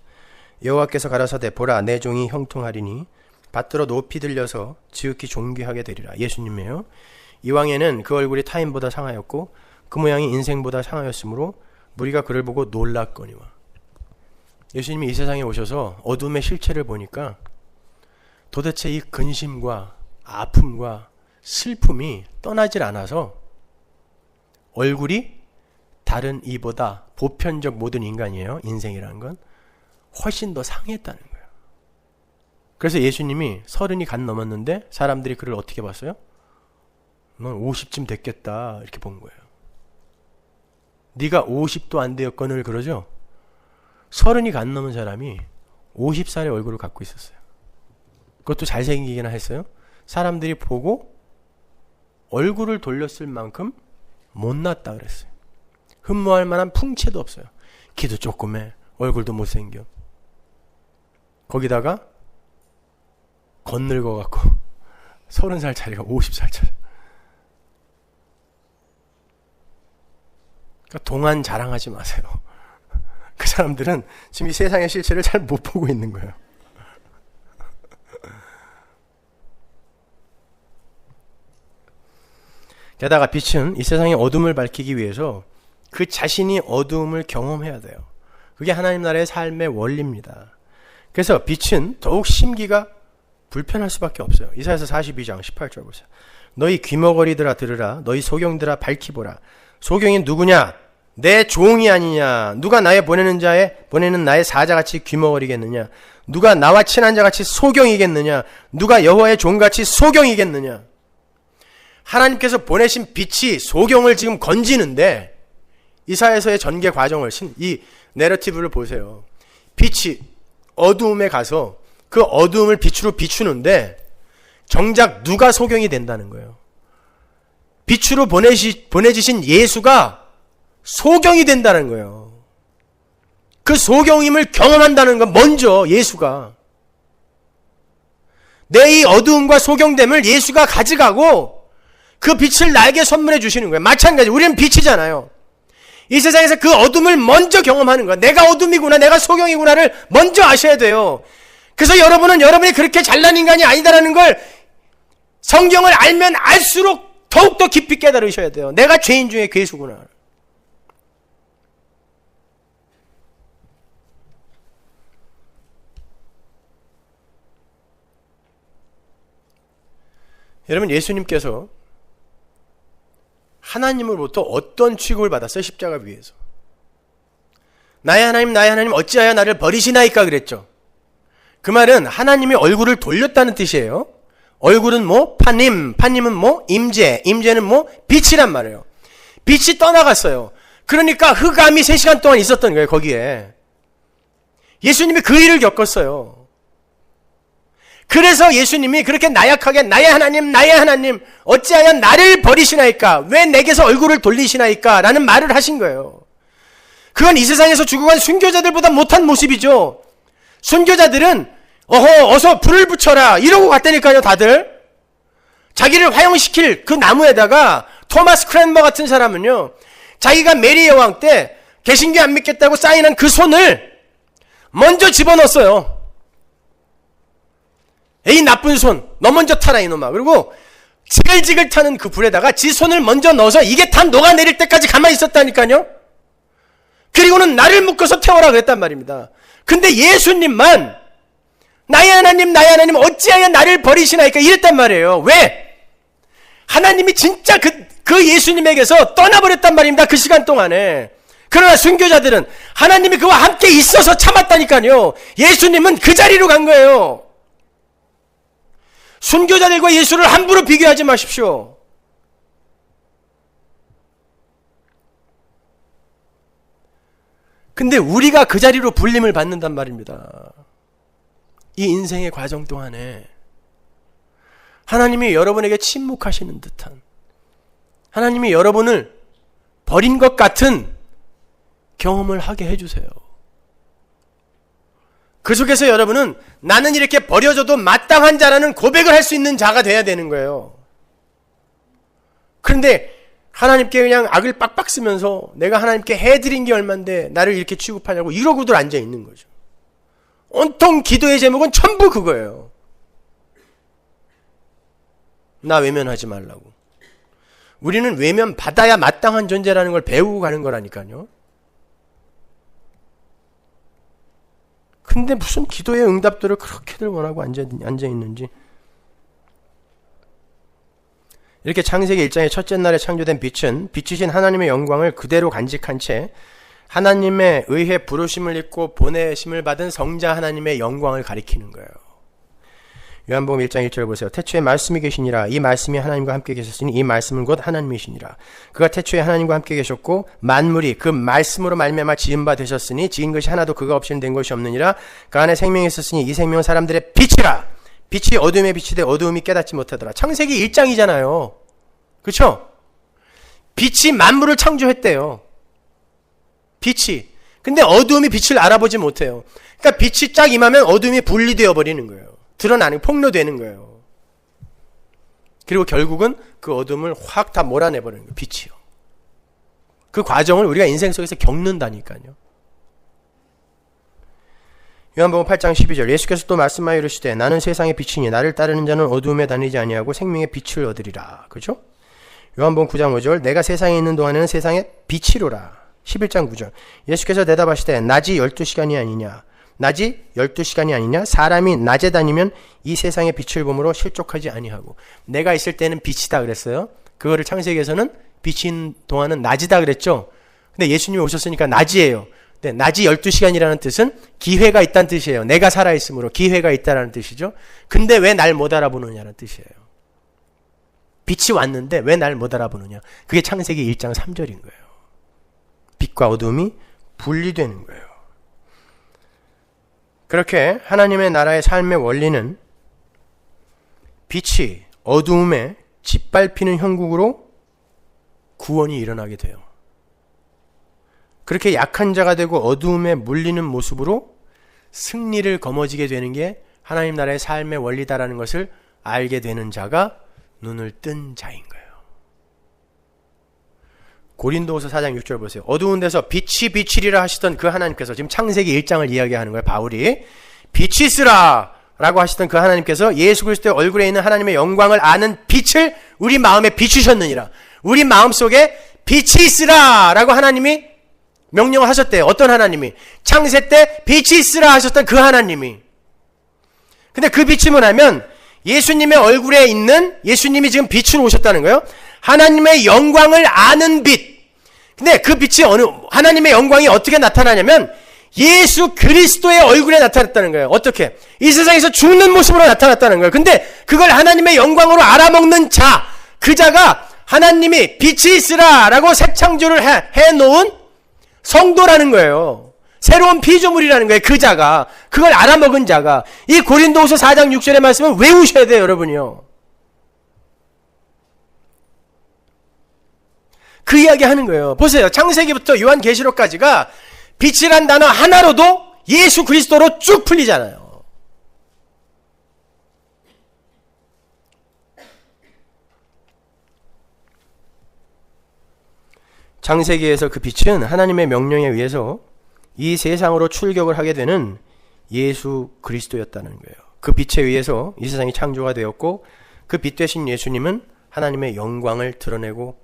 여호와께서 가라사대 보라 내 종이 형통하리니 받들어 높이 들려서 지극히 존귀하게 되리라. 예수님이에요. 이왕에는 그 얼굴이 타인보다 상하였고 그 모양이 인생보다 상하였으므로 무리가 그를 보고 놀랐거니와. 예수님이 이 세상에 오셔서 어둠의 실체를 보니까 도대체 이 근심과 아픔과 슬픔이 떠나질 않아서 얼굴이 다른 이보다 보편적 모든 인간이에요. 인생이라는 건 훨씬 더 상했다는 거예요. 그래서 예수님이 30이 간 넘었는데 사람들이 그를 어떻게 봤어요? 넌 50쯤 됐겠다 이렇게 본 거예요. 네가 50도 안 되었거늘 그러죠? 30이 간 넘은 사람이 50살의 얼굴을 갖고 있었어요. 그것도 잘생기기나 했어요. 사람들이 보고 얼굴을 돌렸을 만큼 못났다 그랬어요. 흠모할 만한 풍채도 없어요. 키도 조그매, 얼굴도 못생겨. 거기다가 건늙어 갖고 30살짜리가 50살짜리. 그러니까 동안 자랑하지 마세요. 그 사람들은 지금 이 세상의 실체를 잘 못 보고 있는 거예요. 게다가 빛은 이 세상의 어둠을 밝히기 위해서 그 자신이 어둠을 경험해야 돼요. 그게 하나님 나라의 삶의 원리입니다. 그래서 빛은 더욱 심기가 불편할 수밖에 없어요. 이사야서 42장 18절 보세요. 너희 귀머거리들아 들으라. 너희 소경들아 밝히 보라. 소경이 누구냐? 내 종이 아니냐? 누가 나의 보내는 나의 사자같이 귀머거리겠느냐? 누가 나와 친한 자같이 소경이겠느냐? 누가 여호와의 종같이 소경이겠느냐? 하나님께서 보내신 빛이 소경을 지금 건지는데 이사야서의 전개 과정을 이 내러티브를 보세요. 빛이 어두움에 가서 그 어두움을 빛으로 비추는데 정작 누가 소경이 된다는 거예요. 빛으로 보내지신 예수가 소경이 된다는 거예요. 그 소경임을 경험한다는 건 먼저 예수가 내 이 어두움과 소경됨을 예수가 가져가고 그 빛을 나에게 선물해 주시는 거예요. 마찬가지 우리는 빛이잖아요. 이 세상에서 그 어둠을 먼저 경험하는 거야. 내가 어둠이구나, 내가 소경이구나를 먼저 아셔야 돼요. 그래서 여러분은 여러분이 그렇게 잘난 인간이 아니다라는 걸 성경을 알면 알수록 더욱더 깊이 깨달으셔야 돼요. 내가 죄인 중에 괴수구나. 여러분, 예수님께서 하나님으로부터 어떤 취급을 받았어요? 십자가 위에서. 나의 하나님 어찌하여 나를 버리시나이까 그랬죠. 그 말은 하나님이 얼굴을 돌렸다는 뜻이에요. 얼굴은 뭐? 파님은 뭐? 임재는 뭐? 빛이란 말이에요. 빛이 떠나갔어요. 그러니까 흑암이 3시간 동안 있었던 거예요, 거기에. 예수님이 그 일을 겪었어요. 그래서 예수님이 그렇게 나약하게 나의 하나님 어찌하여 나를 버리시나이까? 왜 내게서 얼굴을 돌리시나이까? 라는 말을 하신 거예요. 그건 이 세상에서 죽어간 순교자들보다 못한 모습이죠. 순교자들은 어서 불을 붙여라 이러고 갔다니까요. 다들 자기를 화형시킬 그 나무에다가 토마스 크랜버 같은 사람은요, 자기가 메리 여왕 때 개신교 안 믿겠다고 사인한 그 손을 먼저 집어넣었어요. 에이 나쁜 손, 너 먼저 타라 이놈아. 그리고 지글지글 타는 그 불에다가 지 손을 먼저 넣어서 이게 다 녹아내릴 때까지 가만히 있었다니까요. 그리고는 나를 묶어서 태워라 그랬단 말입니다. 근데 예수님만 나의 하나님 어찌하여 나를 버리시나이까 이랬단 말이에요. 왜? 하나님이 진짜 그 예수님에게서 떠나버렸단 말입니다. 그 시간 동안에. 그러나 순교자들은 하나님이 그와 함께 있어서 참았다니까요. 예수님은 그 자리로 간 거예요. 순교자들과 예수를 함부로 비교하지 마십시오. 근데 우리가 그 자리로 불림을 받는단 말입니다. 이 인생의 과정 동안에 하나님이 여러분에게 침묵하시는 듯한, 하나님이 여러분을 버린 것 같은 경험을 하게 해주세요. 그 속에서 여러분은 나는 이렇게 버려져도 마땅한 자라는 고백을 할 수 있는 자가 돼야 되는 거예요. 그런데 하나님께 그냥 악을 빡빡 쓰면서 내가 하나님께 해드린 게 얼만데 나를 이렇게 취급하냐고 이러고들 앉아있는 거죠. 온통 기도의 제목은 전부 그거예요. 나 외면하지 말라고. 우리는 외면 받아야 마땅한 존재라는 걸 배우고 가는 거라니까요. 근데 무슨 기도의 응답들을 그렇게들 원하고 앉아있는지. 이렇게 창세기 1장의 첫째 날에 창조된 빛은 빛이신 하나님의 영광을 그대로 간직한 채 하나님의 의해 부르심을 입고 보내심을 받은 성자 하나님의 영광을 가리키는 거예요. 요한복음 1장 1절 보세요. 태초에 말씀이 계시니라. 이 말씀이 하나님과 함께 계셨으니 이 말씀은 곧 하나님이시니라. 그가 태초에 하나님과 함께 계셨고 만물이 그 말씀으로 말미암아 지은 바 되셨으니 지은 것이 하나도 그가 없이는 된 것이 없느니라. 그 안에 생명이 있었으니 이 생명은 사람들의 빛이라. 빛이 어둠에 비치되 어두움이 깨닫지 못하더라. 창세기 1장이잖아요. 그렇죠? 빛이 만물을 창조했대요. 빛이. 근데 어두움이 빛을 알아보지 못해요. 그러니까 빛이 쫙 임하면 어둠이 분리되어 버리는 거예요. 드러나는, 폭로되는 거예요. 그리고 결국은 그 어둠을 확 다 몰아내버리는 거예요. 빛이요. 그 과정을 우리가 인생 속에서 겪는다니까요. 요한복음 8장 12절 예수께서 또 말씀하여 이르시되 나는 세상의 빛이니 나를 따르는 자는 어두움에 다니지 아니하고 생명의 빛을 얻으리라. 그죠? 요한복음 9장 5절 내가 세상에 있는 동안에는 세상의 빛이로라. 11장 9절 예수께서 대답하시되 낮이 12시간이 아니냐 낮이 12시간이 아니냐 사람이 낮에 다니면 이 세상의 빛을 보므로 실족하지 아니하고. 내가 있을 때는 빛이다 그랬어요. 그거를 창세기에서는 빛인 동안은 낮이다 그랬죠. 근데 예수님이 오셨으니까 낮이에요. 네, 낮이 12시간이라는 뜻은 기회가 있다는 뜻이에요. 내가 살아있으므로 기회가 있다는 뜻이죠. 근데 왜 날 못 알아보느냐는 뜻이에요. 빛이 왔는데 왜 날 못 알아보느냐. 그게 창세기 1장 3절인 거예요. 빛과 어둠이 분리되는 거예요. 그렇게 하나님의 나라의 삶의 원리는 빛이 어두움에 짓밟히는 형국으로 구원이 일어나게 돼요. 그렇게 약한 자가 되고 어두움에 물리는 모습으로 승리를 거머쥐게 되는 게 하나님 나라의 삶의 원리다라는 것을 알게 되는 자가 눈을 뜬 자인 거예요. 고린도후서 4장 6절 보세요. 어두운 데서 빛이 비치리라 하시던 그 하나님께서, 지금 창세기 1장을 이야기하는 거예요. 바울이 빛이 있으라 라고 하시던 그 하나님께서 예수 그리스도의 얼굴에 있는 하나님의 영광을 아는 빛을 우리 마음에 비추셨느니라. 우리 마음속에 빛이 있으라 라고 하나님이 명령을 하셨대요. 어떤 하나님이? 창세 때 빛이 있으라 하셨던 그 하나님이. 근데 그 빛이 뭐냐면 예수님의 얼굴에 있는, 예수님이 지금 빛으로 오셨다는 거예요. 하나님의 영광을 아는 빛. 근데 그 빛이 하나님의 영광이 어떻게 나타나냐면 예수 그리스도의 얼굴에 나타났다는 거예요. 어떻게? 이 세상에서 죽는 모습으로 나타났다는 거예요. 근데 그걸 하나님의 영광으로 알아먹는 자, 그 자가 하나님이 빛이 있으라 라고 새 창조를 해놓은 성도라는 거예요. 새로운 피조물이라는 거예요. 그 자가, 그걸 알아먹은 자가. 이 고린도후서 4장 6절의 말씀을 외우셔야 돼요, 여러분이요. 그 이야기 하는 거예요. 보세요. 창세기부터 요한계시록까지가 빛이란 단어 하나로도 예수 그리스도로 쭉 풀리잖아요. 창세기에서 그 빛은 하나님의 명령에 의해서 이 세상으로 출격을 하게 되는 예수 그리스도였다는 거예요. 그 빛에 의해서 이 세상이 창조가 되었고 그 빛 되신 예수님은 하나님의 영광을 드러내고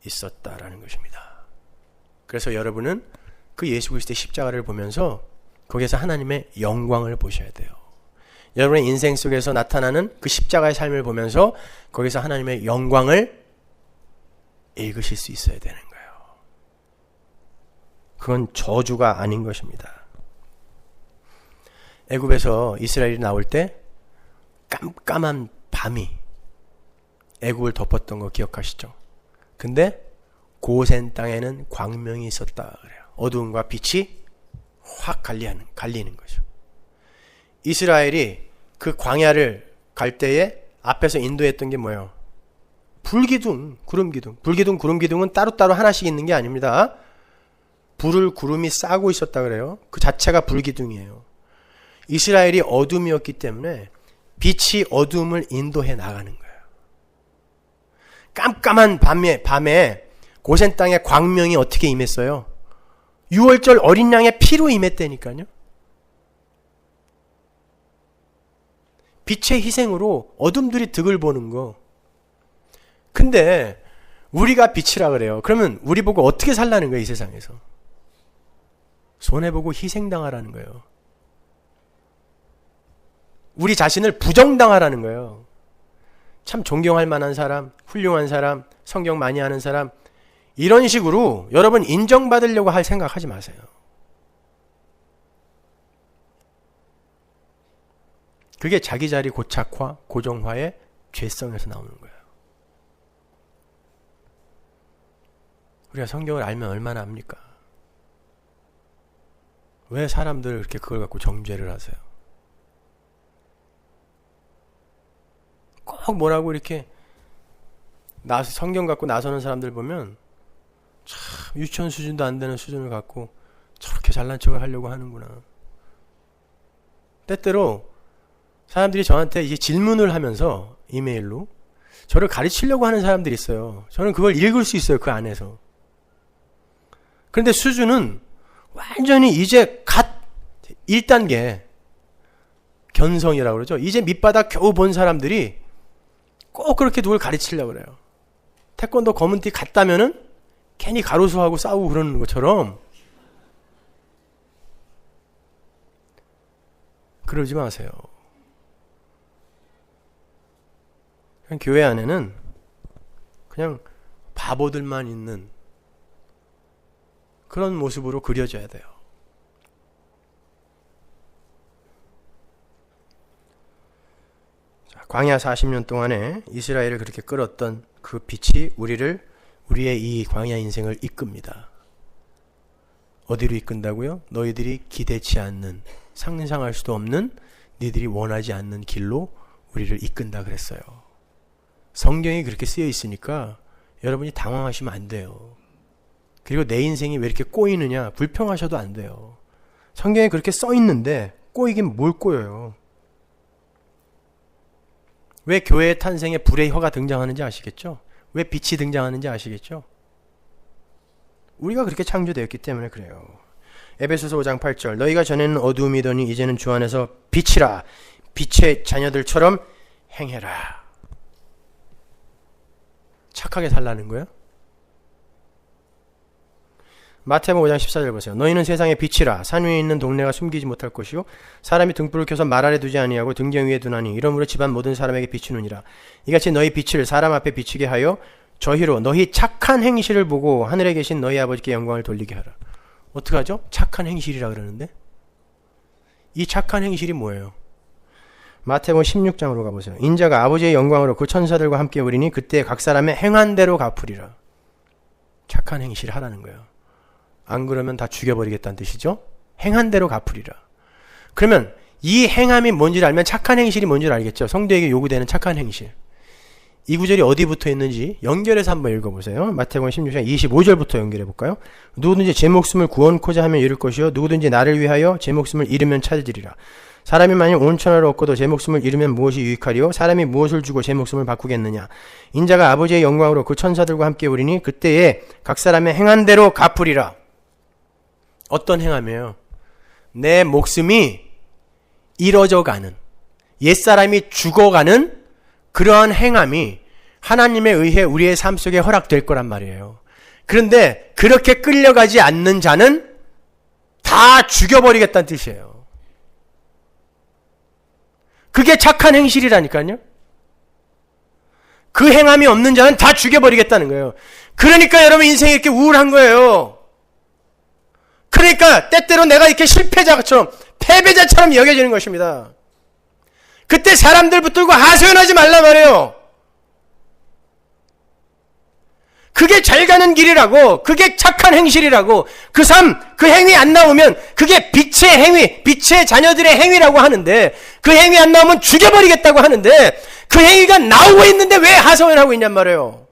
있었다라는 것입니다. 그래서 여러분은 그 예수 그리스도의 십자가를 보면서 거기에서 하나님의 영광을 보셔야 돼요. 여러분의 인생 속에서 나타나는 그 십자가의 삶을 보면서 거기서 하나님의 영광을 읽으실 수 있어야 되는 거예요. 그건 저주가 아닌 것입니다. 애굽에서 이스라엘이 나올 때 깜깜한 밤이 애굽을 덮었던 거 기억하시죠? 근데 고센 땅에는 광명이 있었다 그래요. 어두움과 빛이 확 갈리는 거죠. 이스라엘이 그 광야를 갈 때에 앞에서 인도했던 게 뭐예요? 불기둥, 구름기둥. 불기둥, 구름기둥은 따로따로 하나씩 있는 게 아닙니다. 불을 구름이 싸고 있었다 그래요. 그 자체가 불기둥이에요. 이스라엘이 어둠이었기 때문에 빛이 어둠을 인도해 나가는 거예요. 깜깜한 밤에 고센 땅에 광명이 어떻게 임했어요? 6월절 어린 양의 피로 임했다니까요. 빛의 희생으로 어둠들이 득을 보는 거. 근데 우리가 빛이라 그래요. 그러면 우리 보고 어떻게 살라는 거예요, 이 세상에서? 손해보고 희생당하라는 거예요. 우리 자신을 부정당하라는 거예요. 참 존경할 만한 사람, 훌륭한 사람, 성경 많이 하는 사람, 이런 식으로 여러분 인정받으려고 할 생각하지 마세요. 그게 자기 자리 고착화, 고정화의 죄성에서 나오는 거예요. 우리가 성경을 알면 얼마나 압니까? 왜 사람들 그렇게 그걸 갖고 정죄를 하세요? 꼭 뭐라고 이렇게 성경 갖고 나서는 사람들 보면 참 유치원 수준도 안 되는 수준을 갖고 저렇게 잘난 척을 하려고 하는구나. 때때로 사람들이 저한테 이제 질문을 하면서 이메일로 저를 가르치려고 하는 사람들이 있어요. 저는 그걸 읽을 수 있어요, 그 안에서. 그런데 수준은 완전히 이제 갓 1단계 견성이라고 그러죠. 이제 밑바닥 겨우 본 사람들이 꼭 그렇게 누굴 가르치려고 그래요. 태권도 검은띠 갔다면은 괜히 가로수하고 싸우고 그러는 것처럼. 그러지 마세요. 그냥 교회 안에는 그냥 바보들만 있는 그런 모습으로 그려져야 돼요. 자, 광야 40년 동안에 이스라엘을 그렇게 끌었던 그 빛이 우리의 이 광야 인생을 이끕니다. 어디로 이끈다고요? 너희들이 기대치 않는, 상상할 수도 없는, 너희들이 원하지 않는 길로 우리를 이끈다 그랬어요. 성경이 그렇게 쓰여 있으니까 여러분이 당황하시면 안 돼요. 그리고 내 인생이 왜 이렇게 꼬이느냐 불평하셔도 안 돼요. 성경에 그렇게 써 있는데 꼬이긴 뭘 꼬여요. 왜 교회의 탄생에 불의 혀가 등장하는지 아시겠죠? 왜 빛이 등장하는지 아시겠죠? 우리가 그렇게 창조되었기 때문에 그래요. 에베소서 5장 8절 너희가 전에는 어두움이더니 이제는 주 안에서 빛이라 빛의 자녀들처럼 행해라. 착하게 살라는 거예요? 마태복음 5장 14절 보세요. 너희는 세상의 빛이라 산 위에 있는 동네가 숨기지 못할 것이요 사람이 등불을 켜서 말 아래 두지 아니하고 등경 위에 두나니 이러므로 집안 모든 사람에게 비추느니라. 이같이 너희 빛을 사람 앞에 비추게 하여 저희로 너희 착한 행실을 보고 하늘에 계신 너희 아버지께 영광을 돌리게 하라. 어떻게 하죠? 착한 행실이라 그러는데 이 착한 행실이 뭐예요? 마태복음 16장으로 가보세요. 인자가 아버지의 영광으로 그 천사들과 함께 오리니 그때 각 사람의 행한 대로 갚으리라. 착한 행실을 하라는 거예요. 안 그러면 다 죽여버리겠다는 뜻이죠. 행한 대로 갚으리라. 그러면 이 행함이 뭔지를 알면 착한 행실이 뭔지를 알겠죠. 성도에게 요구되는 착한 행실. 이 구절이 어디 붙어 있는지 연결해서 한번 읽어보세요. 마태복음 16장 25절부터 연결해볼까요? 누구든지 제 목숨을 구원코자 하면 잃을 것이요 누구든지 나를 위하여 제 목숨을 잃으면 찾으리라. 사람이 만일 온 천하를 얻고도 제 목숨을 잃으면 무엇이 유익하리요? 사람이 무엇을 주고 제 목숨을 바꾸겠느냐? 인자가 아버지의 영광으로 그 천사들과 함께 오리니 그때에 각 사람의 행한 대로 갚으리라. 어떤 행함이에요? 내 목숨이 잃어져가는, 옛사람이 죽어가는 그러한 행함이 하나님에 의해 우리의 삶 속에 허락될 거란 말이에요. 그런데 그렇게 끌려가지 않는 자는 다 죽여버리겠다는 뜻이에요. 그게 착한 행실이라니까요. 그 행함이 없는 자는 다 죽여버리겠다는 거예요. 그러니까 여러분 인생이 이렇게 우울한 거예요. 그러니까 때때로 내가 이렇게 실패자처럼 패배자처럼 여겨지는 것입니다. 그때 사람들 붙들고 하소연하지 말란 말이에요. 그게 잘 가는 길이라고, 그게 착한 행실이라고, 그 삶, 그 행위 안 나오면 그게 빛의 행위, 빛의 자녀들의 행위라고 하는데, 그 행위 안 나오면 죽여버리겠다고 하는데, 그 행위가 나오고 있는데 왜 하소연하고 있냔 말이에요.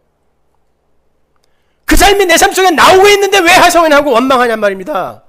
그 삶이 내 삶 속에 나오고 있는데 왜 하소연하고 원망하냔 말입니다.